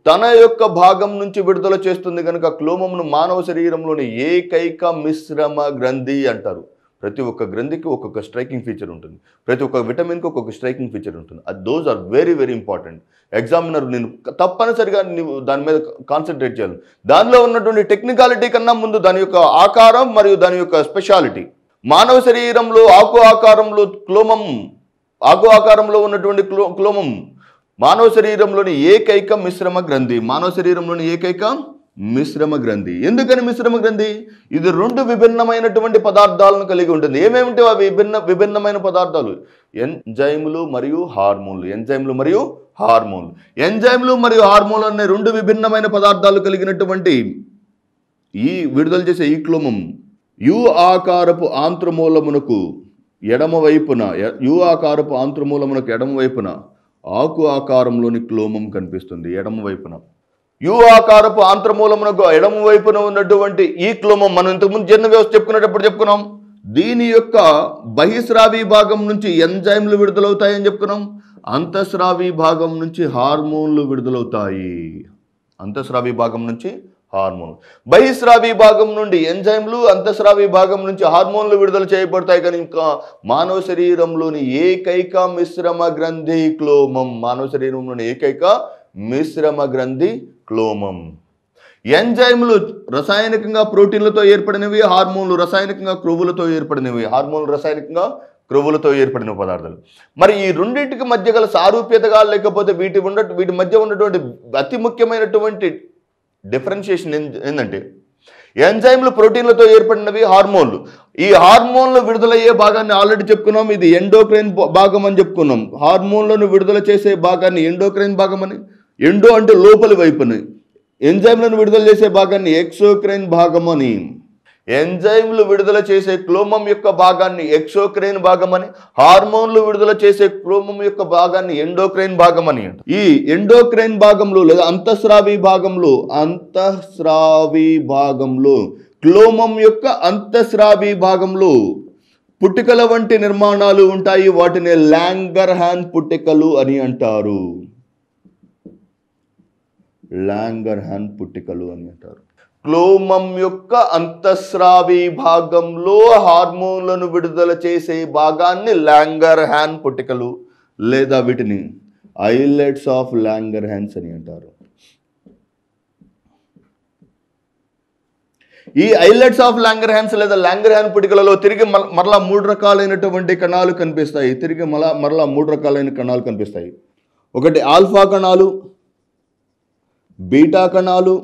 తన యొక్క భాగం నుంచి విడుదల చేస్తుంది కనుక క్లోమమును మానవ శరీరంలోని ఏకైక మిశ్రమ గ్రంథి అంటారు. ప్రతి ఒక్క గ్రంథికి ఒక్కొక్క స్ట్రైకింగ్ ఫీచర్ ఉంటుంది. ప్రతి ఒక్క విటమిన్కి ఒక్కొక్క స్ట్రైకింగ్ ఫీచర్ ఉంటుంది. Those are very very important. Examiner నేను తప్పనిసరిగా నీవు దాని మీద కాన్సన్ట్రేట్ చేయాలి. దానిలో ఉన్నటువంటి టెక్నికాలిటీ కన్నా ముందు దాని యొక్క ఆకారం మరియు దాని యొక్క స్పెషాలిటీ. మానవ శరీరంలో ఆకు ఆకారంలో ఉన్నటువంటి క్లోమం మానవ శరీరంలోని ఏకైక మిశ్రమ గ్రంథి. ఎందుకని మిశ్రమ గ్రంథి? ఇది 2 విభిన్నమైనటువంటి పదార్థాలను కలిగి ఉంటుంది. ఏమేమిటి అవి విభిన్నమైన పదార్థాలు? ఎంజైమ్లు మరియు హార్మోన్లు అనే 2 విభిన్నమైన పదార్థాలు కలిగినటువంటి ఈ విడుదల చేసే ఈ క్లోమం యు ఆకారపు ఆంత్రమూలమునకు ఎడమవైపున ఆకు ఆకారంలోని క్లోమం కనిపిస్తుంది. యు ఆకారపు ఆంత్రమూలమునకు ఎడమ వైపున ఉన్నటువంటి ఈ క్లోమం మనం ఇంతకుముందు జీర్ణ వ్యవస్థ చెప్పుకున్నాం. దీని యొక్క బహిస్రావి భాగం నుంచి ఎంజైమ్లు విడుదలవుతాయని చెప్పుకున్నాం. అంతఃస్రావి భాగం నుంచి హార్మోన్లు విడుదలవుతాయి. హార్మోన్. బహిస్రావి భాగం నుండి ఎంజైమ్లు, అంతఃస్రావి భాగం నుంచి హార్మోన్లు విడుదల చేయబడతాయి. కానీ ఇంకా మానవ శరీరంలోని ఏకైక మిశ్రమ గ్రంథి క్లోమం. మానవ శరీరంలోని ఏకైక మిశ్రమ గ్రంథి క్లోమం. ఎంజైమ్లు రసాయనికంగా ప్రోటీన్లతో ఏర్పడినవి, హార్మోన్లు రసాయనికంగా క్రొవ్వులతో ఏర్పడినవి. హార్మోన్లు రసాయనికంగా క్రొవ్వులతో ఏర్పడిన పదార్థాలు. మరి ఈ రెండింటికి మధ్య గల సారూప్యతగా లేకపోతే వీటి మధ్య ఉన్నటువంటి అతి ముఖ్యమైనటువంటి డిఫరెన్షియేషన్ ఏంటంటే ఎంజైమ్లు ప్రోటీన్లతో ఏర్పడినవి, హార్మోన్లు. ఈ హార్మోన్లు విడుదలయ్యే భాగాన్ని ఆల్రెడీ చెప్పుకున్నాం, ఇది ఎండోక్రైన్ భాగం అని చెప్పుకున్నాం. హార్మోన్లను విడుదల చేసే భాగాన్ని ఎండోక్రైన్ భాగం అని, ఎండో అంటే లోపలి వైపుని, ఎంజైమ్లను విడుదల చేసే భాగాన్ని ఎక్సోక్రైన్ భాగం అని, ఎంజైమ్లు విడుదల చేసే క్లోమం యొక్క భాగాన్ని ఎక్సోక్రైన్ భాగం అని, హార్మోన్లు విడుదల చేసే క్లోమం యొక్క భాగాన్ని ఎండోక్రైన్ భాగం అని. ఈ ఎండోక్రైన్ భాగంలో లేదా అంతఃస్రావి భాగంలో క్లోమం యొక్క అంతఃస్రావి భాగంలో పుట్టికల వంటి నిర్మాణాలు ఉంటాయి. వాటిని లాంగర్హాన్ పుట్టికలు అని అంటారు. లాంగర్హాన్ పుట్టికలు అని అంటారు. క్లోమం యొక్క అంతఃస్రావి భాగంలో హార్మోన్లను విడుదల చేసే భాగాన్ని లాంగర్హాన్ పుట్టికలు లేదా వీటిని ఐలెట్స్ ఆఫ్ లాంగర్హాన్స్ అని అంటారు. ఈ ఐలెట్స్ ఆఫ్ లాంగర్హాన్స్ లేదా లాంగర్హాన్ పుట్టికలలో తిరిగి మరలా 3 రకాలైనటువంటి కణాలు కనిపిస్తాయి. మరలా 3 రకాలైన కణాలు కనిపిస్తాయి. ఒకటి ఆల్ఫా కణాలు, బీటా కణాలు,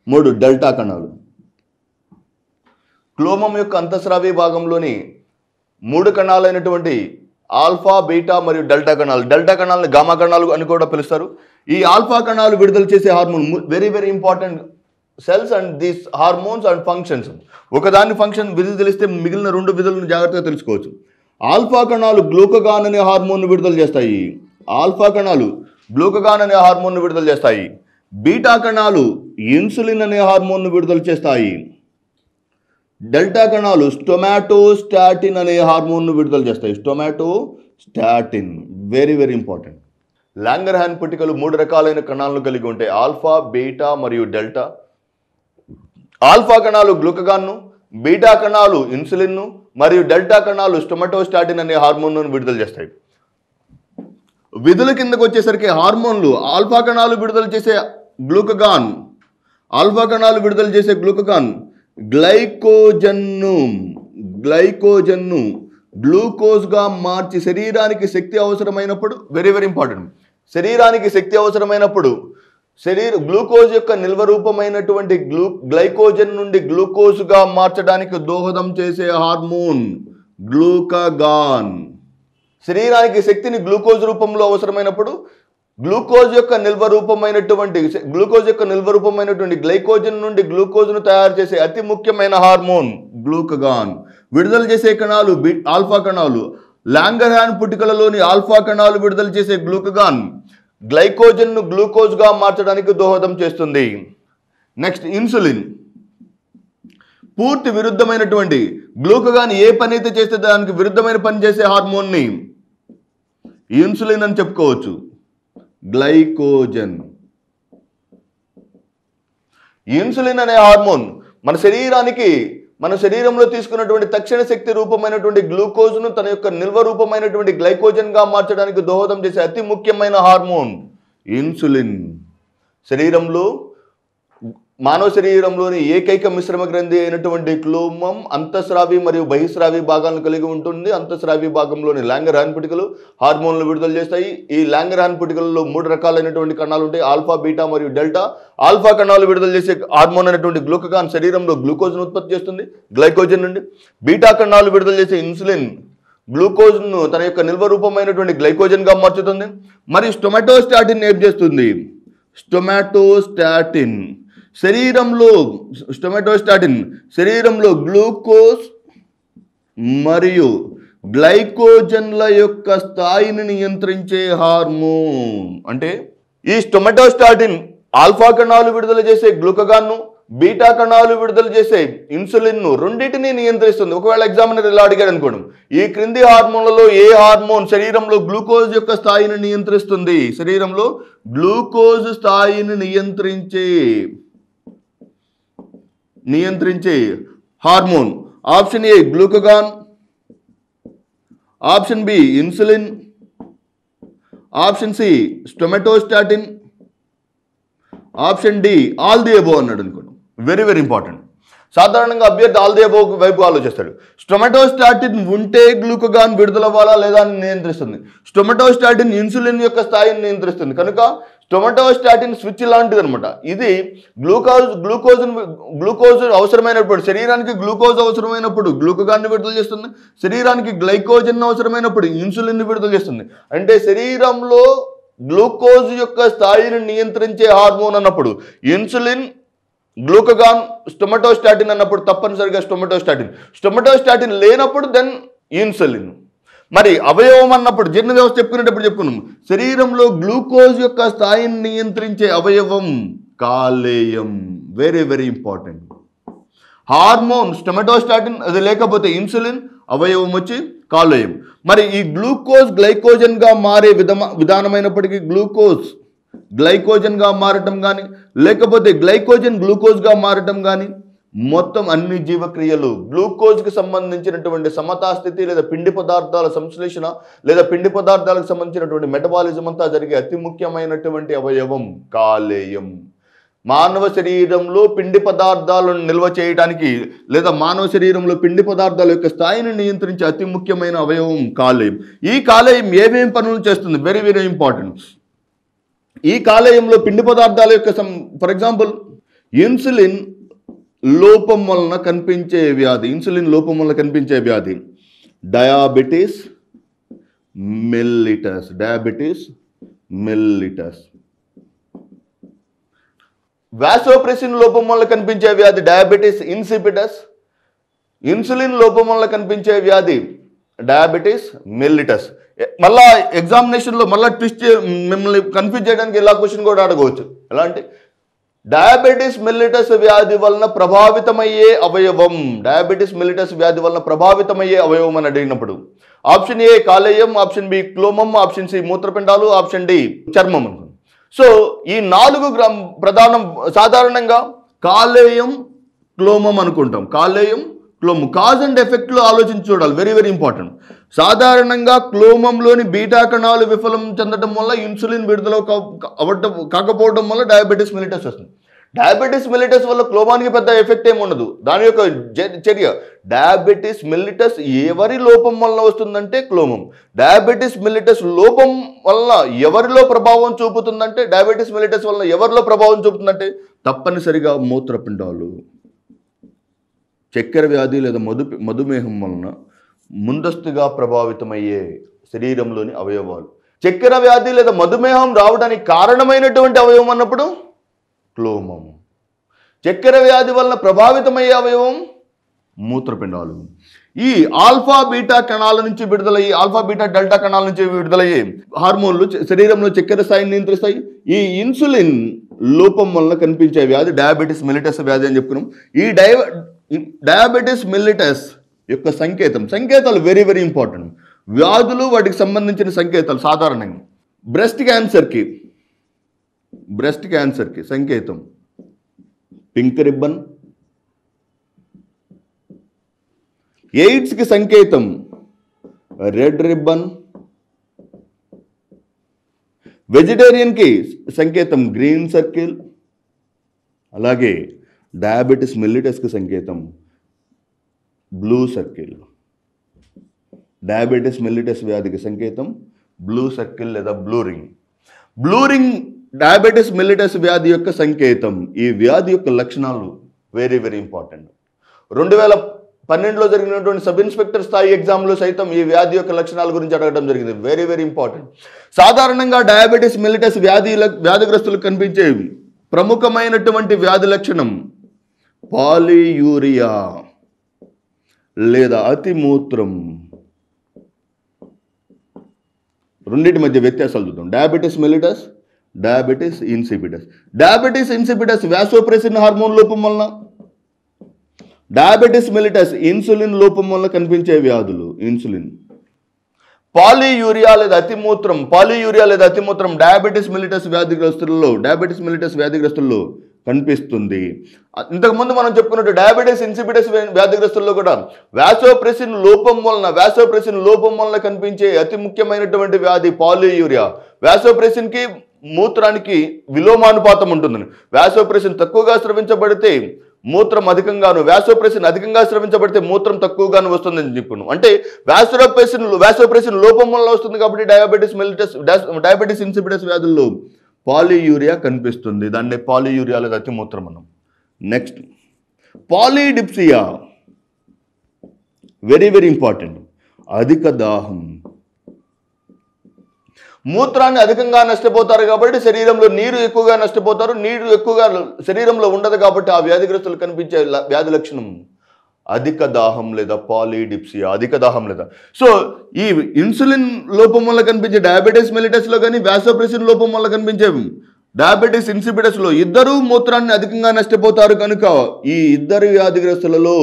3 డెల్టా కణాలు. క్లోమం యొక్క అంతఃస్రావి భాగంలోని 3 కణాలైనటువంటి ఆల్ఫా, బీటా మరియు డెల్టా కణాలు. డెల్టా కణాలను గామా కణాలు అని కూడా పిలుస్తారు. ఈ ఆల్ఫా కణాలు విడుదల చేసే hormone very very important cells and these hormones and functions. ఒకదాని ఫంక్షన్ విధులు తెలిస్తే మిగిలిన 2 విధులను జాగ్రత్తగా తెలుసుకోవచ్చు. ఆల్ఫా కణాలు గ్లూకగాన్ అనే హార్మోన్ను విడుదల చేస్తాయి. ఆల్ఫా కణాలు గ్లూకగాన్ అనే హార్మోన్ను విడుదల చేస్తాయి. బీటా కణాలు ఇన్సులిన్ అనే హార్మోన్ను విడుదల చేస్తాయి. డెల్టా కణాలు స్టొమాటోస్టాటిన్ అనే హార్మోన్ను విడుదల చేస్తాయి. స్టొమాటోస్టాటిన్ వెరీ వెరీ ఇంపార్టెంట్. లాంగర్హాన్ పుట్టికలు 3 రకాలైన కణాలను కలిగి ఉంటాయి, ఆల్ఫా, బీటా మరియు డెల్టా. ఆల్ఫా కణాలు గ్లూకగాన్ను, బీటా కణాలు ఇన్సులిన్ను మరియు డెల్టా కణాలు స్టొమాటోస్టాటిన్ అనే హార్మోన్ను విడుదల చేస్తాయి. విధుల కిందకు వచ్చేసరికి హార్మోన్లు ఆల్ఫా కణాలు విడుదల చేసే గ్లూకగాన్, గ్లైకోజన్ను గ్లూకోజ్గా మార్చి శరీరానికి శక్తి అవసరమైనప్పుడు వెరీ వెరీ ఇంపార్టెంట్, శరీరానికి శక్తి అవసరమైనప్పుడు గ్లూకోజ్ యొక్క నిల్వ రూపమైనటువంటి గ్లైకోజన్ నుండి గ్లూకోజ్గా మార్చడానికి దోహదం చేసే హార్మోన్ గ్లూకగాన్. శరీరానికి శక్తిని గ్లూకోజ్ రూపంలో అవసరమైనప్పుడు గ్లూకోజ్ యొక్క నిల్వ రూపమైనటువంటి గ్లైకోజన్ నుండి గ్లూకోజ్ను తయారు చేసే అతి ముఖ్యమైన హార్మోన్ గ్లూకగాన్. విడుదల చేసే కణాలు ఆల్ఫా కణాలు. లాంగర్హాన్ పుట్టికలలోని ఆల్ఫా కణాలు విడుదల చేసే గ్లూకగాన్ గ్లైకోజన్ను గ్లూకోజ్గా మార్చడానికి దోహదం చేస్తుంది. Next insulin. పూర్తి విరుద్ధమైనటువంటి గ్లూకగాన్ ఏ పని అయితే చేస్తే దానికి విరుద్ధమైన పని చేసే హార్మోన్ని ఇన్సులిన్ అని చెప్పుకోవచ్చు. గ్లైకోజన్. ఇన్సులిన్ అనే హార్మోన్ మన శరీరంలో తీసుకున్నటువంటి తక్షణ శక్తి రూపమైనటువంటి గ్లూకోజ్ను తన యొక్క నిల్వ రూపమైనటువంటి గ్లైకోజన్గా మార్చడానికి దోహదం చేసే అతి ముఖ్యమైన హార్మోన్ ఇన్సులిన్. మానవ శరీరంలోని ఏకైక మిశ్రమ గ్రంథి అయినటువంటి క్లోమం అంతఃస్రావి మరియు బహిస్రావి భాగాలను కలిగి ఉంటుంది. అంతఃస్రావి భాగంలోని లాంగర్హాన్ పుట్టికలు హార్మోన్లు విడుదల చేస్తాయి. ఈ లాంగర్హాన్ పుట్టికలలో 3 రకాలైనటువంటి కణాలు ఉంటాయి, ఆల్ఫా, బీటా మరియు డెల్టా. ఆల్ఫా కణాలు విడుదల చేసే హార్మోన్ అయినటువంటి గ్లూకగాన్ శరీరంలో గ్లూకోజ్ను ఉత్పత్తి చేస్తుంది గ్లైకోజన్ నుండి. బీటా కణాలు విడుదల చేసే ఇన్సులిన్ గ్లూకోజ్ను తన యొక్క నిల్వ రూపమైనటువంటి గ్లైకోజన్గా మార్చుతుంది. మరియు స్టొమాటోస్టాటిన్ ఏం చేస్తుంది? శరీరంలో గ్లూకోజ్ మరియు గ్లైకోజన్ల యొక్క స్థాయిని నియంత్రించే హార్మోన్. అంటే ఈ స్టొమాటోస్టాటిన్ ఆల్ఫా కణాలు విడుదల చేసే గ్లూకగాన్ను, బీటా కణాలు విడుదల చేసే ఇన్సులిన్ను రెండింటిని నియంత్రిస్తుంది. ఒకవేళ ఎగ్జామినర్ ఇలా అడిగాడు అనుకోండి, ఈ క్రింది హార్మోన్లలో ఏ హార్మోన్ శరీరంలో గ్లూకోజ్ యొక్క స్థాయిని నియంత్రిస్తుంది? శరీరంలో గ్లూకోజ్ స్థాయిని నియంత్రించే hormone. Option A glucagon, option B insulin, option C somatostatin, option D all the above అన్నాడు అనుకోండి. వెరీ వెరీ ఇంపార్టెంట్. సాధారణంగా అభ్యర్థి ఆల్ ది అబోవ్ వైపు ఆలోచిస్తాడు. స్టొమాటోస్టాటిన్ ఉంటే గ్లూకగాన్ విడుదలవ్వాలా లేదా అని నియంత్రిస్తుంది. స్టొమాటోస్టాటిన్ ఇన్సులిన్ యొక్క స్థాయిని నియంత్రిస్తుంది. కనుక స్టొమాటోస్టాటిన్ స్విచ్ లాంటిది అనమాట. ఇది గ్లూకోజ్ అవసరమైనప్పుడు, శరీరానికి గ్లూకోజ్ అవసరమైనప్పుడు గ్లూకగాన్ని విడుదల చేస్తుంది. శరీరానికి గ్లైకోజన్ అవసరమైనప్పుడు ఇన్సులిన్ విడుదల చేస్తుంది. అంటే శరీరంలో గ్లూకోజ్ యొక్క స్థాయిని నియంత్రించే హార్మోన్ అన్నప్పుడు ఇన్సులిన్, గ్లూకగాన్, స్టొమాటోస్టాటిన్ అన్నప్పుడు తప్పనిసరిగా స్టొమాటోస్టాటిన్ లేనప్పుడు దెన్ ఇన్సులిన్. మరి అవయవం అన్నప్పుడు జీర్ణ వ్యవస్థ చెప్పుకున్నాం. శరీరంలో గ్లూకోజ్ యొక్క స్థాయిని నియంత్రించే అవయవం కాలేయం. Very very important. హార్మోన్ స్టొమాటోస్టాటిన్, అది లేకపోతే ఇన్సులిన్, అవయవం వచ్చి కాలేయం. మరి ఈ గ్లూకోజ్ గ్లైకోజన్గా మారే విధానమైనప్పటికీ గ్లూకోజ్ గ్లైకోజన్గా మారటం కానీ లేకపోతే గ్లైకోజన్ గ్లూకోజ్గా మారటం కానీ మొత్తం అన్ని జీవక్రియలు గ్లూకోజ్కి సంబంధించినటువంటి సమతాస్థితి లేదా పిండి పదార్థాల సంశ్లేషణ లేదా పిండి పదార్థాలకు సంబంధించినటువంటి మెటబాలిజం అంతా జరిగే అతి ముఖ్యమైనటువంటి అవయవం కాలేయం. మానవ శరీరంలో పిండి పదార్థాలను నిల్వ చేయడానికి లేదా మానవ శరీరంలో పిండి పదార్థాల యొక్క స్థాయిని నియంత్రించే అతి ముఖ్యమైన అవయవం కాలేయం. ఈ కాలేయం ఏమేం పనులు చేస్తుంది? Very very important. ఈ కాలేయంలో పిండి పదార్థాల యొక్క ఫర్ ఎగ్జాంపుల్ ఇన్సులిన్ లోపం వలన కనిపించే వ్యాధి డయాబెటిస్ మెల్లిటస్. వాసోప్రెసిన్ లోపం వల్ల కనిపించే వ్యాధి డయాబెటిస్ ఇన్సిపిటస్. ఇన్సులిన్ లోపం వల్ల కనిపించే వ్యాధి డయాబెటిస్ మెల్లిటస్. మళ్ళా ఎగ్జామినేషన్లో మళ్ళీ మిమ్మల్ని కన్ఫ్యూజ్ చేయడానికి ఇలా క్వశ్చన్ కూడా అడగవచ్చు. ఎలా అంటే డయాబెటిస్ మెల్లిటస్ వ్యాధి వలన ప్రభావితమయ్యే అవయవం అని అడిగినప్పుడు ఆప్షన్ ఏ కాలేయం, ఆప్షన్ బి క్లోమం, ఆప్షన్ సి మూత్రపిండాలు, ఆప్షన్ డి చర్మం అనుకోండి. సో ఈ 4 ప్రధానం. సాధారణంగా కాలేయం, క్లోమం అనుకుంటాం. కాజ్ అండ్ ఎఫెక్ట్లో ఆలోచించి చూడాలి. వెరీ వెరీ ఇంపార్టెంట్. సాధారణంగా క్లోమంలోని బీటా కణాలు విఫలం చెందడం వల్ల ఇన్సులిన్ విడుదల కాకపోవడం వల్ల డయాబెటిస్ మెల్లిటస్ వస్తుంది. డయాబెటిస్ మెల్లిటస్ వల్ల క్లోమానికి పెద్ద ఎఫెక్ట్ ఏమి ఉండదు. దాని యొక్క చర్య డయాబెటిస్ మెల్లిటస్ ఎవరి లోపం వల్ల వస్తుందంటే క్లోమం. డయాబెటిస్ మెల్లిటస్ లోపం వల్ల ఎవరిలో ప్రభావం చూపుతుందంటే డయాబెటిస్ మెల్లిటస్ వల్ల ఎవరిలో ప్రభావం చూపుతుందంటే తప్పనిసరిగా మూత్రపిండాలు. చక్కెర వ్యాధి లేదా మధుమేహం వలన ముందస్తుగా ప్రభావితమయ్యే శరీరంలోని అవయవాలు. చక్కెర వ్యాధి లేదా మధుమేహం రావడానికి కారణమైనటువంటి అవయవం అన్నప్పుడు క్లోమం. చక్కెర వ్యాధి వలన ప్రభావితమయ్యే అవయవం మూత్రపిండాలు. ఈ ఆల్ఫా బీటా కణాల నుంచి విడుదలయ్యే ఆల్ఫా బీటా డెల్టా కణాల నుంచి విడుదలయ్యే హార్మోన్లు శరీరంలో చక్కెర స్థాయిని నియంత్రిస్తాయి. ఈ ఇన్సులిన్ లోపం వలన కనిపించే వ్యాధి డయాబెటిస్ మెల్లిటస్ వ్యాధి అని చెప్పుకున్నాం. ఈ డయాబెటిస్ మెల్లిటస్ యొక్క సంకేతాలు వెరీ వెరీ ఇంపార్టెంట్. వ్యాధులు వాటికి సంబంధించిన సంకేతాలు సాధారణంగా బ్రెస్ట్ క్యాన్సర్కి సంకేతం పింక్ రిబ్బన్, ఎయిడ్స్కి సంకేతం రెడ్ రిబ్బన్, వెజిటేరియన్కి సంకేతం గ్రీన్ సర్కిల్, అలాగే డయాబెటిస్ మెల్లిటస్కి సంకేతం బ్లూ సర్కిల్. డయాబెటిస్ మెల్లిటస్ వ్యాధికి సంకేతం బ్లూ సర్కిల్ లేదా బ్లూ రింగ్. డయాబెటిస్ మెల్లిటస్ వ్యాధి యొక్క సంకేతం. ఈ వ్యాధి యొక్క లక్షణాలు వెరీ వెరీ ఇంపార్టెంట్. 2012లో జరిగినటువంటి సబ్ ఇన్స్పెక్టర్ స్థాయి ఎగ్జామ్లో సైతం ఈ వ్యాధి యొక్క లక్షణాల గురించి అడగడం జరిగింది. వెరీ వెరీ ఇంపార్టెంట్. సాధారణంగా డయాబెటిస్ మెల్లిటస్ వ్యాధిగ్రస్తులకు కనిపించే ప్రముఖమైనటువంటి వ్యాధి లక్షణం పాలియూరియా లేదా అతిమూత్రం. రెండింటి మధ్య వ్యత్యాసాలు చూద్దాం. Diabetes mellitus diabetes ఇన్సిపిటస్. Diabetes ఇన్సిపిటస్ vasopressin hormone లోపం వలన, డయాబెటిస్ మెలిటస్ ఇన్సులిన్ లోపం వల్ల కనిపించే వ్యాధులు. ఇన్సులిన్. పాలియూరియా లేదా అతిమూత్రం డయాబెటిస్ మెలిటస్ వ్యాధిగ్రస్తుల్లో కనిపిస్తుంది. ఇంతకుముందు మనం చెప్పుకున్నట్టు డయాబెటిస్ ఇన్సిపిటస్ వ్యాధిగ్రస్తుల్లో కూడా వాసోప్రెసిన్ లోపం వలన కనిపించే అతి ముఖ్యమైనటువంటి వ్యాధి పాలియూరియా. వాసోప్రెసిన్ కి మూత్రానికి విలోమానుపాతం ఉంటుందని. వాసోప్రెసిన్ తక్కువగా స్రవించబడితే మూత్రం అధికంగాను, వాసోప్రెసిన్ అధికంగా స్రవించబడితే మూత్రం తక్కువగాను వస్తుందని చెప్పును. అంటే వాసోప్రెసిన్ లోపం వల్ల వస్తుంది కాబట్టి డయాబెటిస్ ఇన్సిపిటస్ వ్యాధుల్లో పాలియూరియా కనిపిస్తుంది. దాన్ని పాలియూరియా లేదా అతిమూత్రం అన్నాం. Next polydipsia, very very important. అధిక దాహం. మూత్రాన్ని అధికంగా నష్టపోతారు కాబట్టి శరీరంలో నీరు ఎక్కువగా నష్టపోతారు. నీరు ఎక్కువగా శరీరంలో ఉండదు కాబట్టి ఆ వ్యాధిగ్రస్తులు కనిపించే వ్యాధి లక్షణం అధిక దాహం లేదా పాలిడిప్సియా, అధిక దాహం లేదా. సో ఈ ఇన్సులిన్ లోపం వల్ల కనిపించే డయాబెటిస్ మెలిటస్లో కానీ వాసోప్రెసిన్ లోపం వల్ల కనిపించే డయాబెటిస్ ఇన్సిపిటస్లో ఇద్దరూ మూత్రాన్ని అధికంగా నష్టపోతారు కనుక ఈ ఇద్దరు వ్యాధిగ్రస్తులలో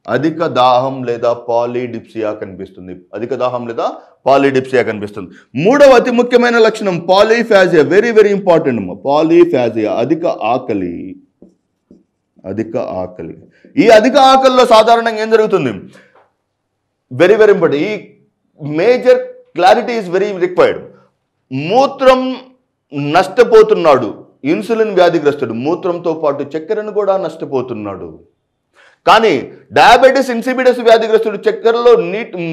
అధిక దాహం లేదా పాలిడిప్సియా కనిపిస్తుంది. మూడవ అతి ముఖ్యమైన లక్షణం polyphagia, very very important. Polyphagia, అధిక ఆకలి. ఈ అధిక ఆకలిలో సాధారణంగా ఏం జరుగుతుంది? Very very important. ఈ major clarity is very required. మూత్రం నష్టపోతున్నాడు ఇన్సులిన్ వ్యాధిగ్రస్తుడు, మూత్రంతో పాటు చక్కెరను కూడా నష్టపోతున్నాడు. కానీ డయాబెటిస్ ఇన్సిపిటస్ వ్యాధిగ్రస్తుడు చక్కెరలో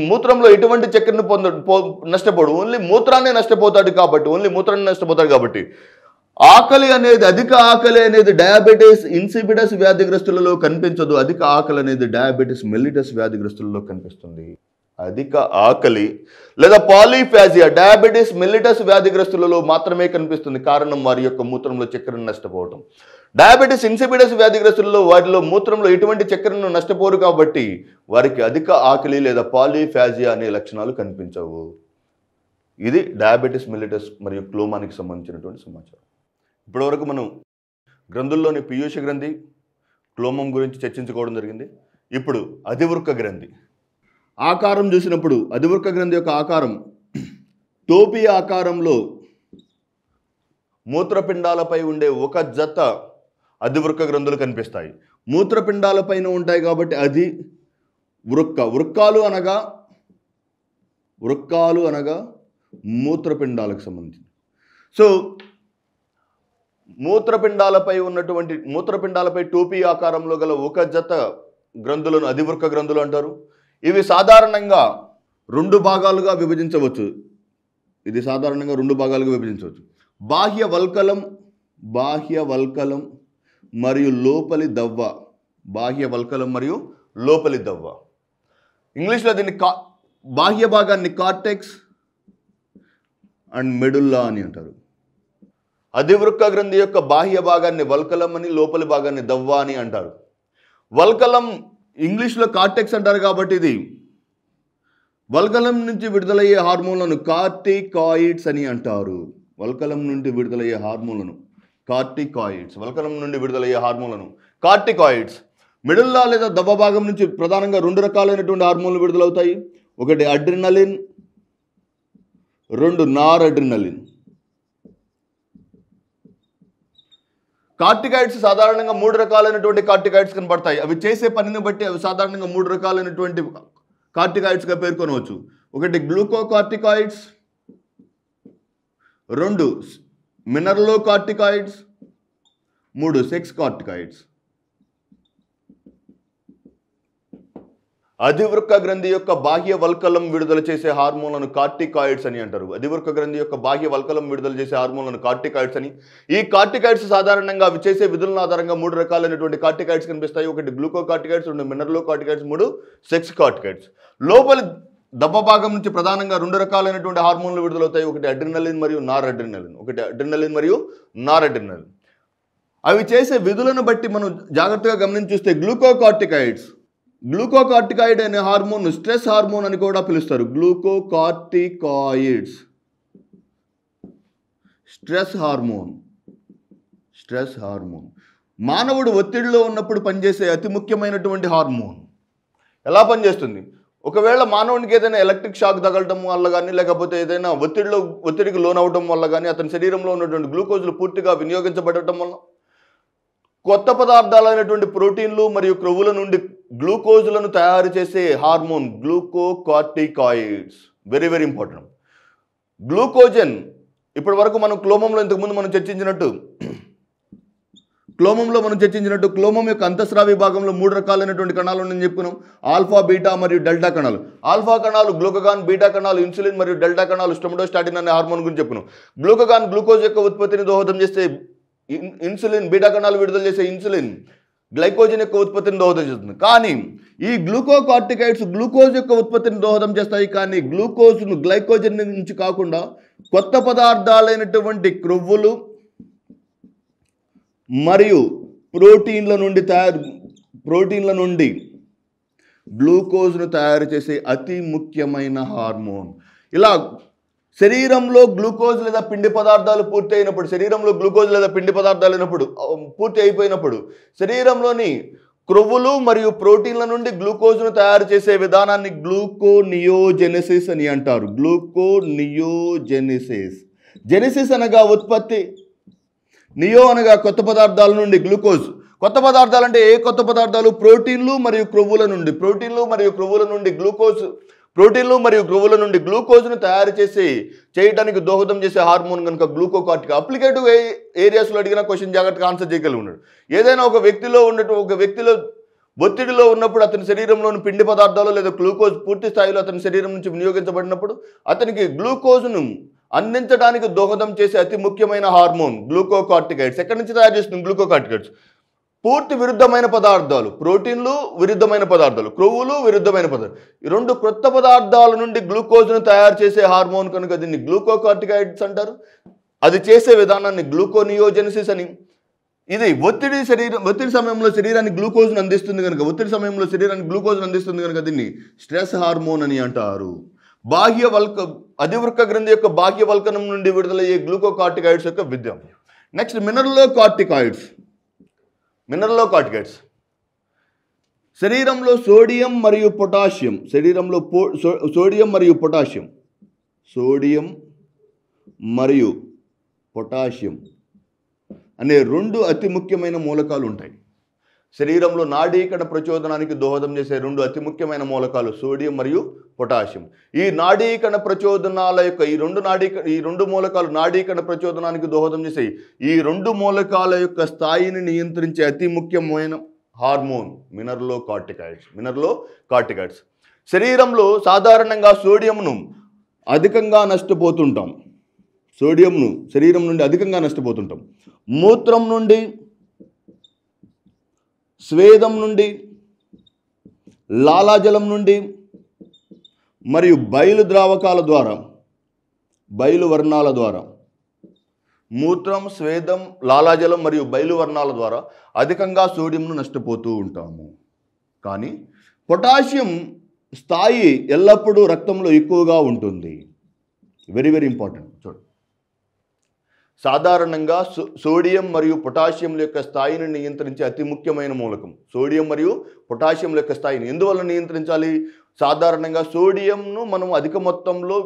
మూత్రంలో ఎటువంటి చక్కెరను నష్టపోడు, ఓన్లీ మూత్రాన్ని నష్టపోతాడు కాబట్టి అధిక ఆకలి అనేది డయాబెటిస్ ఇన్సిపిటస్ వ్యాధిగ్రస్తులలో కనిపించదు. అధిక ఆకలి అనేది డయాబెటిస్ మెలిటస్ వ్యాధిగ్రస్తులలో కనిపిస్తుంది. అధిక ఆకలి లేదా పాలిఫాజియా డయాబెటిస్ మెలిటస్ వ్యాధిగ్రస్తులలో మాత్రమే కనిపిస్తుంది. కారణం వారి యొక్క మూత్రంలో చక్కెరను నష్టపోవటం. డయాబెటిస్ ఇన్సిపిటస్ వ్యాధిగ్రస్తుల్లో వారిలో మూత్రంలో ఎటువంటి చక్కెరను నష్టపోరు కాబట్టి వారికి అధిక ఆకలి లేదా పాలిఫాజియా అనే లక్షణాలు కనిపించవు. ఇది డయాబెటిస్ మెలిటస్ మరియు క్లోమానికి సంబంధించినటువంటి సమాచారం. ఇప్పటివరకు మనం గ్రంథుల్లోని పీయూష గ్రంథి, క్లోమం గురించి చర్చించుకోవడం జరిగింది. ఇప్పుడు అధివృక్క గ్రంథి ఆకారం చూసినప్పుడు అధివృక్క గ్రంథి యొక్క ఆకారం టోపీ ఆకారంలో మూత్రపిండాలపై ఉండే ఒక జత అధివృక్క గ్రంథులు కనిపిస్తాయి. మూత్రపిండాలపైన ఉంటాయి కాబట్టి అది వృక్క. వృక్కాలు అనగా మూత్రపిండాలకు సంబంధించి. సో మూత్రపిండాలపై టోపీ ఆకారంలో గల ఒక జత గ్రంథులను అధివృక్క గ్రంథులు అంటారు. ఇవి సాధారణంగా రెండు భాగాలుగా విభజించవచ్చు. బాహ్య వల్కలం మరియు లోపలి దవ్వ. ఇంగ్లీష్లో దీన్ని బాహ్య భాగాన్ని కార్టెక్స్ అండ్ మెడుల్లా అని అంటారు. అధివృక్క గ్రంథి యొక్క బాహ్య భాగాన్ని వల్కలం అని, లోపలి భాగాన్ని దవ్వ అని అంటారు. వల్కలం ఇంగ్లీష్లో కార్టెక్స్ అంటారు కాబట్టి ఇది వల్కలం నుంచి విడుదలయ్యే హార్మోన్లను కార్టికాయిడ్స్ అని అంటారు. వల్కలం నుండి విడుదలయ్యే హార్మోన్లను కార్టికాయిడ్స్. మెడుల్లా లేదా దవ్వ భాగం నుంచి ప్రధానంగా రెండు రకాలైనటువంటి హార్మోన్లు విడుదలవుతాయి. ఒకటి అడ్రినలిన్, రెండు నార్ అడ్రినలిన్. కార్టికాయిడ్స్ సాధారణంగా మూడు రకాలైనటువంటి కార్టికాయిడ్స్ కనబడతాయి. అవి చేసే పనిని బట్టి అవి సాధారణంగా మూడు రకాలైనటువంటి కార్టికాయిడ్స్గా పేర్కొనవచ్చు. ఒకటి గ్లూకోకార్టికాయిడ్స్, రెండు మినరలోకార్టికాయిడ్స్, మూడు సెక్స్ కార్టికాయిడ్స్. అధివృక్క గ్రంథి యొక్క బాహ్య వల్కలం విడుదల చేసే హార్మోన్లను కార్టికాయిడ్స్ అని అంటారు. అధివృక్క గ్రంథి యొక్క బాహ్య వల్కలం విడుదల చేసే హార్మోన్లను కార్టికాయిడ్స్ అని. ఈ కార్టికాయిడ్స్ సాధారణంగా అవి చేసే విధుల ఆధారంగా మూడు రకాలైనటువంటి కార్టికాయిడ్స్ కనిపిస్తాయి. ఒకటి గ్లూకోకార్టికాయిడ్స్, రెండు మినరలోకార్టికాయిడ్స్, మూడు సెక్స్ కార్టికాయిడ్స్. లోపలి దవ్వ భాగం నుంచి ప్రధానంగా రెండు రకాలైనటువంటి హార్మోన్లు విడుదలవుతాయి. ఒకటి అడ్రినలిన్ మరియు నార్ అడ్రినలిన్. అవి చేసే విధులను బట్టి మనం జాగ్రత్తగా గమనించి చూస్తే గ్లూకోకార్టికాయిడ్ అనే హార్మోన్ స్ట్రెస్ హార్మోన్ అని కూడా పిలుస్తారు. Glucocorticoids stress hormone. Stress hormone మానవుడు ఒత్తిడిలో ఉన్నప్పుడు పనిచేసే అతి ముఖ్యమైనటువంటి హార్మోన్. ఎలా పనిచేస్తుంది? ఒకవేళ మానవునికి ఏదైనా ఎలక్ట్రిక్ షాక్ తగలటం వల్ల కానీ, లేకపోతే ఏదైనా ఒత్తిడికి లోనవడం వల్ల కానీ, అతని శరీరంలో ఉన్నటువంటి గ్లూకోజులు పూర్తిగా వినియోగించబడటం వల్ల కొత్త పదార్థాలైనటువంటి ప్రోటీన్లు మరియు క్రొవ్వుల నుండి గ్లూకోజులను తయారు చేసే hormone glucocorticoids. Very very important. Glycogen ఇప్పటి వరకు మనం ఇంతకుముందు మనం చర్చించినట్టు క్లోమం యొక్క అంతఃస్రావి భాగంలో 3 రకాలైనటువంటి కణాలు ఉన్నాయని చెప్పుకున్నాం. ఆల్ఫా, బీటా మరియు డెల్టా కణాలు. ఆల్ఫా కణాలు గ్లూకగాన్, బీటా కణాలు ఇన్సులిన్ మరియు డెల్టా కణాలు స్టెమటోస్టాటిన్ అనే హార్మోన్ గురించి చెప్పుకున్నాం. గ్లూకగాన్ గ్లూకోజ్ యొక్క ఉత్పత్తిని దోహదం చేస్తే ఇన్సులిన్, బీటా కణాలు విడుదల చేసే ఇన్సులిన్ గ్లైకోజన్ యొక్క ఉత్పత్తిని దోహదం చేస్తుంది. కానీ ఈ గ్లూకోకార్టికాయిడ్స్ గ్లూకోజ్ యొక్క ఉత్పత్తిని దోహదం చేస్తాయి, కానీ గ్లూకోజ్ను గ్లైకోజన్ నుంచి కాకుండా కొత్త పదార్థాలైనటువంటి క్రొవ్వులు మరియు ప్రోటీన్ల నుండి గ్లూకోజ్ను తయారు చేసే అతి ముఖ్యమైన హార్మోన్. ఇలా శరీరంలో గ్లూకోజ్ లేదా పిండి పదార్థాలు పూర్తి అయిపోయినప్పుడు శరీరంలోని క్రొవ్వులు మరియు ప్రోటీన్ల నుండి గ్లూకోజ్ను తయారు చేసే విధానాన్ని గ్లూకోనియోజెనెసిస్ అని అంటారు. గ్లూకోనియోజెనెసిస్. జెనెసిస్ అనగా ఉత్పత్తి, నియో అనగా కొత్త పదార్థాల నుండి గ్లూకోజ్. కొత్త పదార్థాలు అంటే ఏ కొత్త పదార్థాలు? ప్రోటీన్లు మరియు క్రొవ్వుల నుండి గ్లూకోజ్ను తయారు చేయడానికి దోహదం చేసే హార్మోన్ కనుక గ్లూకోకార్టికా. అప్లికేటివ్ ఏరియాస్లో అడిగిన క్వశ్చన్ జాగ్రత్తగా ఆన్సర్ చేయగలిగి ఉన్నాడు. ఏదైనా ఒక వ్యక్తిలో ఒత్తిడిలో ఉన్నప్పుడు అతని శరీరంలోని పిండి పదార్థాలు లేదా గ్లూకోజ్ పూర్తి స్థాయిలో అతని శరీరం నుంచి వినియోగించబడినప్పుడు అతనికి గ్లూకోజ్ను అందించడానికి దోహదం చేసే అతి ముఖ్యమైన హార్మోన్ గ్లూకోకార్టికాయిడ్స్. ఎక్కడి నుంచి తయారు చేస్తుంది గ్లూకోకార్టికాయిడ్స్? పూర్తి విరుద్ధమైన పదార్థాలు, ప్రోటీన్లు విరుద్ధమైన పదార్థాలు, క్రొవ్వులు విరుద్ధమైన పదార్థాలు, ఈ 2 కొత్త పదార్థాల నుండి గ్లూకోజ్ను తయారు చేసే హార్మోన్ కనుక దీన్ని గ్లూకోకార్టికాయిడ్స్ అంటారు. అది చేసే విధానాన్ని గ్లూకోనియోజెనెసిస్ అని. ఇది ఒత్తిడి సమయంలో శరీరానికి గ్లూకోజ్ను అందిస్తుంది కనుక దీన్ని స్ట్రెస్ హార్మోన్ అని అంటారు. అధివృక్క గ్రంథి యొక్క బాహ్య వల్కనం నుండి విడుదలయ్యే గ్లూకోకార్టికాయిడ్స్ యొక్క విద్య. నెక్స్ట్ మినరలోకార్టికాయిడ్స్. శరీరంలో సోడియం మరియు పొటాషియం అనే 2 అతి ముఖ్యమైన మూలకాలు ఉంటాయి. శరీరంలో నాడీకణ ప్రచోదనానికి దోహదం చేసే 2 అతి ముఖ్యమైన మూలకాలు సోడియం మరియు పొటాషియం. ఈ నాడీకణ ప్రచోదనాల యొక్క ఈ రెండు మూలకాలు నాడీకణ ప్రచోదనానికి దోహదం చేసే ఈ 2 మూలకాల యొక్క స్థాయిని నియంత్రించే అతి ముఖ్యమైన హార్మోన్ మినరలోకార్టికాయిడ్స్. శరీరంలో సాధారణంగా సోడియంను శరీరం నుండి అధికంగా నష్టపోతుంటాం. మూత్రం నుండి, స్వేదం నుండి, లాలాజలం నుండి మరియు బయలు వర్ణాల ద్వారా మూత్రం, స్వేదం, లాలాజలం మరియు బయలు వర్ణాల ద్వారా అధికంగా సోడియంను నష్టపోతూ ఉంటాము. కానీ పొటాషియం స్థాయి ఎల్లప్పుడూ రక్తంలో ఎక్కువగా ఉంటుంది. Very very important. చూడండి, సాధారణంగా సోడియం మరియు పొటాషియం యొక్క స్థాయిని నియంత్రించే అతి ముఖ్యమైన మూలకం సోడియం మరియు పొటాషియం యొక్క స్థాయిని ఎందువల్ల నియంత్రించాలి? సాధారణంగా సోడియంను మనం అధిక మొత్తంలో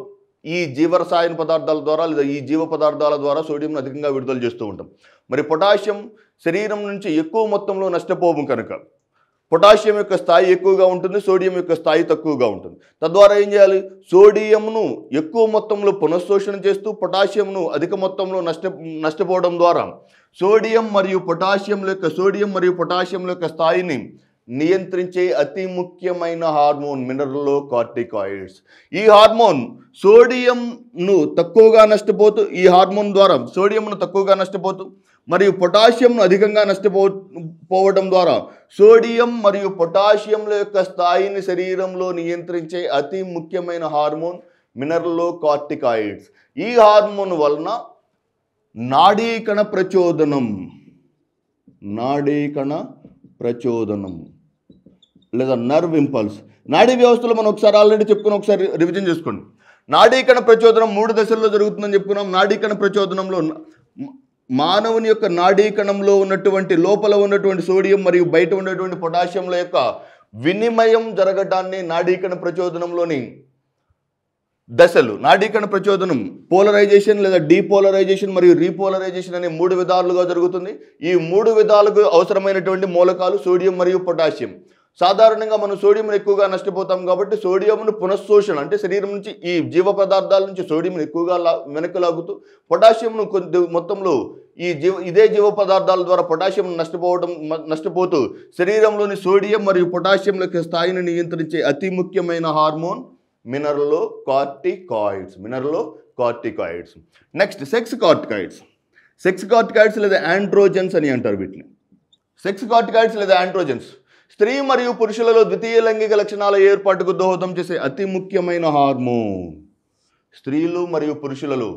ఈ జీవరసాయన పదార్థాల ద్వారా లేదా ఈ జీవ పదార్థాల ద్వారా సోడియంను అధికంగా విడుదల చేస్తూ ఉంటాం. మరి పొటాషియం శరీరం నుంచి ఎక్కువ మొత్తంలో నష్టపోము కనుక పొటాషియం యొక్క స్థాయి ఎక్కువగా ఉంటుంది, సోడియం యొక్క స్థాయి తక్కువగా ఉంటుంది. తద్వారా ఏం చేయాలి? సోడియంను ఎక్కువ మొత్తంలో పునఃశోషణ చేస్తూ పొటాషియంను అధిక మొత్తంలో నష్టపోవడం ద్వారా సోడియం మరియు పొటాషియం యొక్క స్థాయిని నియంత్రించే అతి ముఖ్యమైన హార్మోన్ మినరలోకార్టికాయిడ్స్. ఈ హార్మోన్ సోడియంను తక్కువగా నష్టపోతూ మరియు పొటాషియంను అధికంగా నష్టపోవడం ద్వారా సోడియం మరియు పొటాషియంల యొక్క స్థాయిని శరీరంలో నియంత్రించే అతి ముఖ్యమైన హార్మోన్ మినరలోకార్టికాయిడ్స్. ఈ హార్మోన్ వలన నాడీకణ ప్రచోదనం లేదా నర్వ్ ఇంపల్స్. నాడీ వ్యవస్థలో మనం ఒకసారి ఆల్రెడీ చెప్పుకుని ఒకసారి రివిజన్ చేసుకోండి. నాడీకణ ప్రచోదనం 3 దశల్లో జరుగుతుందని చెప్పుకున్నాం. నాడీకణ ప్రచోదనంలో మానవుని యొక్క నాడీకణంలో ఉన్నటువంటి లోపల ఉన్నటువంటి సోడియం మరియు బయట ఉన్నటువంటి పొటాషియంల యొక్క వినిమయం జరగడాన్ని నాడీకణ ప్రచోదనంలోని దశలు. నాడీకణ ప్రచోదనం పోలరైజేషన్ లేదా డీపోలరైజేషన్ మరియు రీపోలరైజేషన్ అనే 3 విధాలుగా జరుగుతుంది. ఈ 3 విధాలకు అవసరమైనటువంటి మూలకాలు సోడియం మరియు పొటాషియం. సాధారణంగా మనం సోడియంను ఎక్కువగా నష్టపోతాం కాబట్టి సోడియంను పునఃశోషణ అంటే శరీరం నుంచి ఈ జీవ పదార్థాల నుంచి సోడియంను ఎక్కువగా వెనక్కి లాగుతూ పొటాషియంను కొద్ది మొత్తంలో ఇదే జీవ పదార్థాల ద్వారా పొటాషియం నష్టపోతూ శరీరంలోని సోడియం మరియు పొటాషియం యొక్క స్థాయిని నియంత్రించే అతి ముఖ్యమైన hormone మినరల్లో corticoids. Next sex corticoids లేదా ఆండ్రోజన్స్ అని అంటారు వీటిని. సెక్స్ కార్టికాయిడ్స్ లేదా ఆండ్రోజన్స్ స్త్రీ మరియు పురుషులలో ద్వితీయ లైంగిక లక్షణాల ఏర్పాటుకు దోహదం చేసే అతి ముఖ్యమైన హార్మోన్. స్త్రీలు మరియు పురుషులలో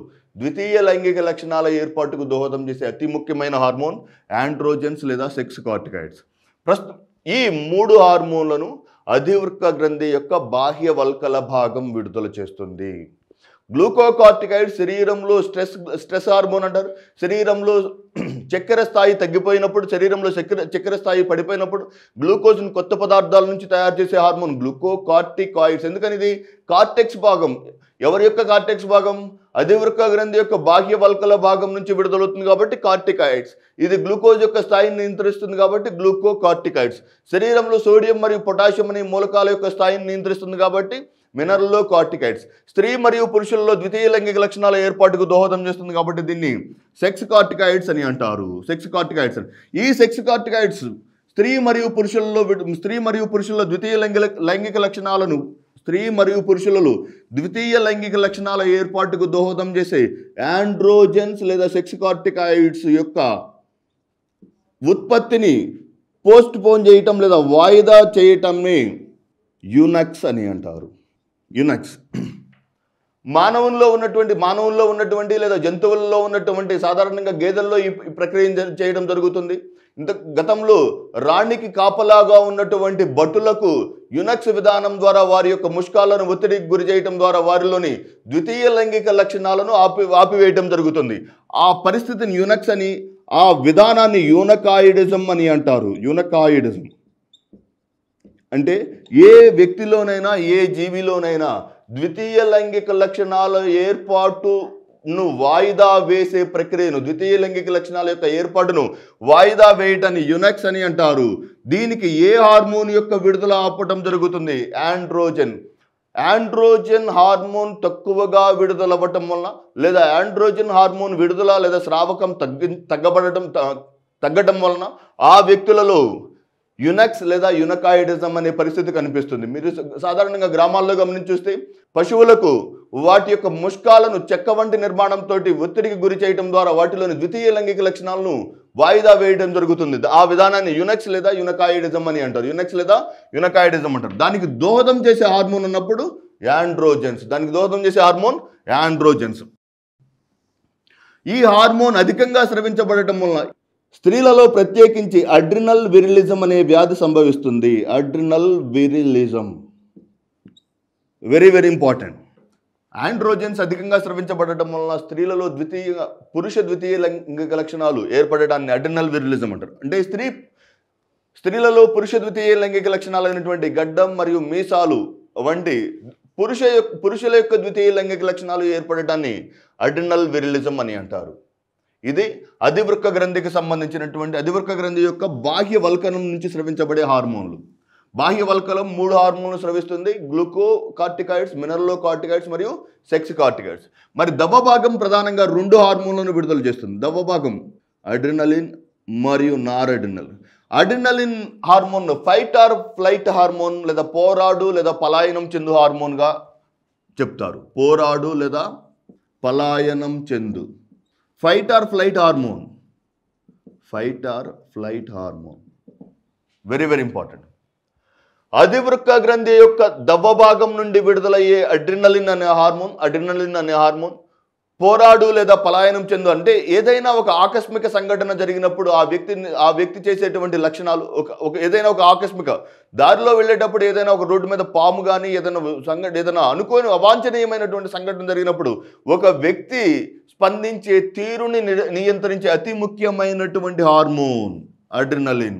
ద్వితీయ లైంగిక లక్షణాల ఏర్పాటుకు దోహదం చేసే అతి ముఖ్యమైన హార్మోన్ ఆండ్రోజన్స్ లేదా సెక్స్ కార్టికాయిడ్స్. ఈ 3 హార్మోన్లను అధివృక్క గ్రంథి యొక్క బాహ్య వల్కల భాగం విడుదల చేస్తుంది. గ్లూకోకార్టికాయిడ్ శరీరంలో స్ట్రెస్ హార్మోన్ అంటారు. శరీరంలో చక్కెర స్థాయి తగ్గిపోయినప్పుడు, శరీరంలో చక్కెర స్థాయి పడిపోయినప్పుడు గ్లూకోజ్ను కొత్త పదార్థాల నుంచి తయారు చేసే హార్మోన్ గ్లూకోకార్టికాయిడ్స్. ఎందుకని ఇది కార్టెక్స్ భాగం. ఎవరి యొక్క కార్టెక్స్ భాగం? అధివృక్క గ్రంథి యొక్క బాహ్య వల్కల భాగం నుంచి విడుదలవుతుంది కాబట్టి కార్టికాయిడ్స్. ఇది గ్లూకోజ్ యొక్క స్థాయిని నియంత్రిస్తుంది కాబట్టి గ్లూకోకార్టికాయిడ్స్. శరీరంలో సోడియం మరియు పొటాషియం అనే మూలకాల యొక్క స్థాయిని నియంత్రిస్తుంది కాబట్టి మినరల్లో కార్టికాయిడ్స్. స్త్రీ మరియు పురుషులలో ద్వితీయ లైంగిక లక్షణాల ఏర్పాటుకు దోహదం చేస్తుంది కాబట్టి దీన్ని సెక్స్ కార్టికాయిడ్స్ అని అంటారు. ఈ సెక్స్ కార్టికాయిడ్స్ స్త్రీ మరియు పురుషులలో ద్వితీయ లైంగిక లక్షణాల ఏర్పాటుకు దోహదం చేసే ఆండ్రోజన్స్ లేదా సెక్స్ కార్టికాయిడ్స్ యొక్క ఉత్పత్తిని పోస్ట్ పోన్ చేయటం లేదా వాయిదా చేయటంని యూనక్స్ అని అంటారు. మానవుల్లో ఉన్నటువంటి లేదా జంతువుల్లో ఉన్నటువంటి సాధారణంగా గేదెల్లో ఈ ప్రక్రియ చేయడం జరుగుతుంది. గతంలో రాణికి కాపలాగా ఉన్నటువంటి భటులకు యునక్స్ విధానం ద్వారా వారి యొక్క ముష్కాలను ఒత్తిడికి గురి చేయడం ద్వారా వారిలోని ద్వితీయ లైంగిక లక్షణాలను ఆపివేయటం జరుగుతుంది. ఆ పరిస్థితిని యునక్స్ అని, ఆ విధానాన్ని యూనకాయిడిజం అని అంటారు. యూనకాయిడిజం అంటే ఏ వ్యక్తిలోనైనా ఏ జీవిలోనైనా ద్వితీయ లైంగిక లక్షణాల ఏర్పాటును వాయిదా వేసే ప్రక్రియను, ద్వితీయ లైంగిక లక్షణాల యొక్క ఏర్పాటును వాయిదా వేయటాన్ని యునక్స్ అని అంటారు. దీనికి ఏ హార్మోన్ యొక్క విడుదల ఆపటం జరుగుతుంది? ఆండ్రోజన్ హార్మోన్ తక్కువగా విడుదలవ్వటం వలన లేదా ఆండ్రోజన్ హార్మోన్ విడుదల లేదా స్రావకం తగ్గటం వలన ఆ వ్యక్తులలో యునక్స్ లేదా యునకాయిడిజం అనే పరిస్థితి కనిపిస్తుంది. మీరు సాధారణంగా గ్రామాల్లో గమనించి చూస్తే పశువులకు వాటి యొక్క ముష్కాలను చెక్క వంటి నిర్మాణంతో ఒత్తిడికి గురి చేయడం ద్వారా వాటిలోని ద్వితీయ లైంగిక లక్షణాలను వాయిదా వేయడం జరుగుతుంది. ఆ విధానాన్ని యునక్స్ లేదా యునకాయిడిజం అని అంటారు. దానికి దోహదం చేసే హార్మోన్ ఉన్నప్పుడు యాండ్రోజన్స్. ఈ హార్మోన్ అధికంగా స్రవించబడటం వలన స్త్రీలలో ప్రత్యేకించి అడ్రినల్ విరిలిజం అనే వ్యాధి సంభవిస్తుంది. Very very important. ఆండ్రోజన్స్ అధికంగా స్రవించబడటం వలన స్త్రీలలో పురుష ద్వితీయ లైంగిక లక్షణాలు ఏర్పడటాన్ని అడ్రినల్ విరిలిజం అంటారు. అంటే స్త్రీలలో పురుష ద్వితీయ లైంగిక లక్షణాలైనటువంటి గడ్డం మరియు మీసాలు వంటి పురుషుల యొక్క ద్వితీయ లైంగిక లక్షణాలు ఏర్పడటాన్ని అడ్రినల్ విరిలిజం అని అంటారు. ఇది అధివృక్క గ్రంథికి సంబంధించినటువంటి అధివృక్క గ్రంథి యొక్క బాహ్య వల్కనం నుంచి స్రవించబడే హార్మోన్లు. బాహ్య వల్కలం 3 హార్మోన్లు స్రవిస్తుంది: గ్లూకోకార్టికాయిడ్స్, మినరల్లోకార్టికాయిడ్స్ మరియు సెక్స్ కార్టికాయిడ్స్. మరి దవ్వ భాగం ప్రధానంగా 2 హార్మోన్లను విడుదల చేస్తుంది. దవ్వ భాగం అడ్రినలిన్ మరియు noradrenaline. Adrenaline hormone fight or flight hormone లేదా పోరాడు లేదా పలాయనం చెందు హార్మోన్గా చెప్తారు. పోరాడు లేదా పలాయనం చెందు. Fight or flight hormone very very important. అధివృక్క గ్రంథి యొక్క దవ్వ భాగం నుండి విడుదలయ్యే అడ్రినలిన్ అనే హార్మోన్ పోరాడు లేదా పలాయనం చెందు అంటే ఏదైనా ఒక ఆకస్మిక సంఘటన జరిగినప్పుడు ఆ వ్యక్తి చేసేటువంటి లక్షణాలు ఏదైనా ఒక ఆకస్మిక దారిలో వెళ్ళేటప్పుడు ఏదైనా ఒక రోడ్డు మీద పాము కానీ ఏదైనా అనుకోని అవాంఛనీయమైనటువంటి సంఘటన జరిగినప్పుడు ఒక వ్యక్తి స్పందించే తీరుని నియంత్రించే అతి ముఖ్యమైనటువంటి హార్మోన్ అడ్రినలిన్.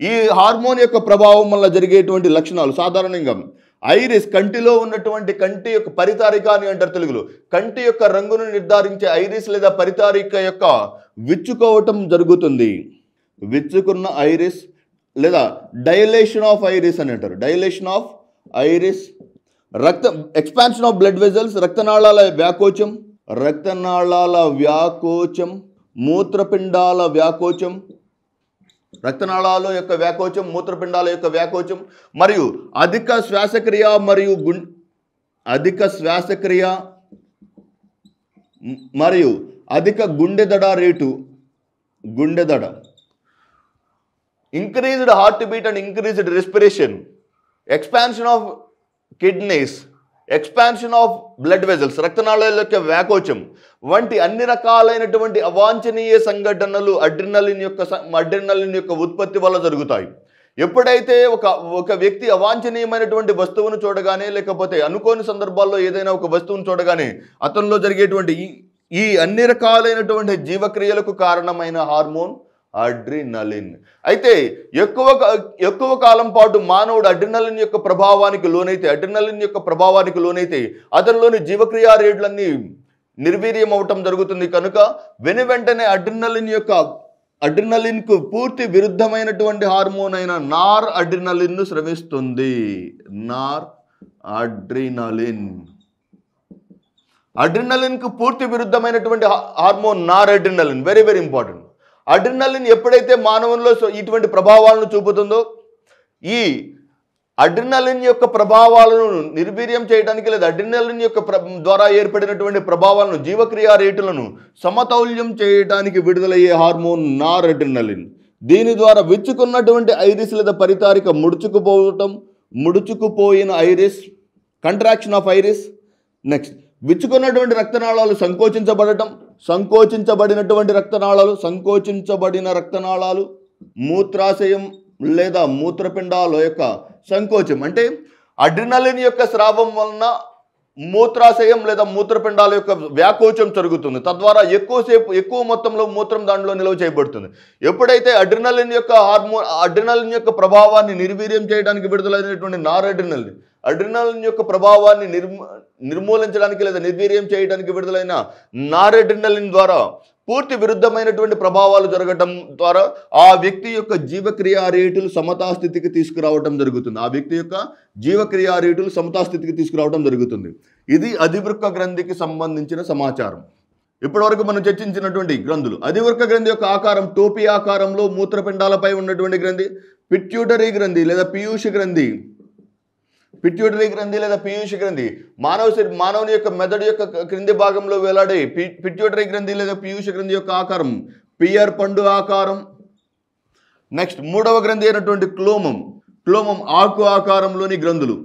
ఈ హార్మోన్ యొక్క ప్రభావం వల్ల జరిగేటువంటి లక్షణాలు సాధారణంగా ఐరిస్, కంటిలో ఉన్నటువంటి కంటి యొక్క పరితారిక అని అంటారు తెలుగులో, కంటి యొక్క రంగును నిర్ధారించే ఐరిస్ లేదా పరితారిక యొక్క విచ్చుకోవటం జరుగుతుంది. విచ్చుకున్న ఐరిస్ లేదా డైలేషన్ ఆఫ్ ఐరిస్ అని అంటారు. Dilation of iris, expansion of blood vessels, రక్తనాళాల వ్యాకోచం, మూత్రపిండాల వ్యాకోచం, రక్తనాళాల యొక్క వ్యాకోచం, మూత్రపిండాల యొక్క వ్యాకోచం, మరియు అధిక శ్వాసక్రియ మరియు అధిక గుండెదడ rate, increased heart beat and increased respiration, expansion of kidneys, expansion of blood vessels, రక్తనాళాల యొక్క వ్యాకోచం వంటి అన్ని రకాలైనటువంటి అవాంఛనీయ సంఘటనలు అడ్రినలిన్ యొక్క ఉత్పత్తి వల్ల జరుగుతాయి. ఎప్పుడైతే ఒక వ్యక్తి అవాంఛనీయమైనటువంటి వస్తువును చూడగానే లేకపోతే అనుకోని సందర్భాల్లో ఏదైనా ఒక వస్తువును చూడగానే అతనిలో జరిగేటువంటి ఈ అన్ని రకాలైనటువంటి జీవక్రియలకు కారణమైన హార్మోన్ అడ్రినలిన్. అయితే ఎక్కువ కాలం పాటు మానవుడు అడ్రినలిన్ యొక్క ప్రభావానికి లోనైతే అతనిలోని జీవక్రియా రేట్లన్నీ నిర్వీర్యం అవటం జరుగుతుంది. కనుక వెంటనే అడ్రినలిన్కు పూర్తి విరుద్ధమైనటువంటి హార్మోన్ అయిన నార్ అడ్రినలిన్ను స్రవిస్తుంది. అడ్రినలిన్కు పూర్తి విరుద్ధమైనటువంటి హార్మోన్ నార్ adrenaline. Very very important. Adrenaline ఎప్పుడైతే మానవుల్లో ఇటువంటి ప్రభావాలను చూపుతుందో, ఈ అడ్రినలిన్ యొక్క ప్రభావాలను నిర్వీర్యం చేయడానికి లేదా అడ్రినలిన్ యొక్క ద్వారా ఏర్పడినటువంటి ప్రభావాలను జీవక్రియా రేటులను సమతౌల్యం చేయడానికి విడుదలయ్యే హార్మోన్ నార్ అడ్రినలిన్. దీని ద్వారా విచ్చుకున్నటువంటి ఐరిస్ లేదా పరితారిక ముడుచుకుపోయిన iris, contraction of iris, next విచ్చుకున్నటువంటి రక్తనాళాలు సంకోచించబడిన రక్తనాళాలు, మూత్రాశయం లేదా మూత్రపిండాల యొక్క సంకోచం. అంటే అడ్రినలిన్ యొక్క స్రావం వలన మూత్రాశయం లేదా మూత్రపిండాల యొక్క వ్యాకోచం జరుగుతుంది. తద్వారా ఎక్కువ మొత్తంలో మూత్రం దాంట్లో నిల్వ చేయబడుతుంది. ఎప్పుడైతే అడ్రినలిన్ యొక్క ప్రభావాన్ని నిర్వీర్యం చేయడానికి విడుదలైనటువంటి నార్ అడ్రినలిన్ యొక్క ప్రభావాన్ని నిర్మూలించడానికి లేదా నిర్వీర్యం చేయడానికి విడుదలైన నార్ అడ్రినలిన్ ద్వారా పూర్తి విరుద్ధమైనటువంటి ప్రభావాలు జరగడం ద్వారా ఆ వ్యక్తి యొక్క జీవక్రియా రేటులు సమతాస్థితికి తీసుకురావడం జరుగుతుంది. ఇది అధివృక్క గ్రంథికి సంబంధించిన సమాచారం. ఇప్పటివరకు మనం చర్చించినటువంటి గ్రంథులు. అధివృక్క గ్రంథి యొక్క ఆకారం టోపీ ఆకారంలో మూత్రపిండాలపై ఉన్నటువంటి గ్రంథి. పిట్యూటరీ గ్రంథి లేదా పీయూష గ్రంథి మానవుని యొక్క మెదడు యొక్క క్రింది భాగంలో వేలాడే పిట్యూటరీ గ్రంథి లేదా పీయూష గ్రంథి యొక్క ఆకారం పియర్ పండు ఆకారం. నెక్స్ట్ మూడవ గ్రంథి అయినటువంటి క్లోమం ఆకు ఆకారంలోని గ్రంథులు.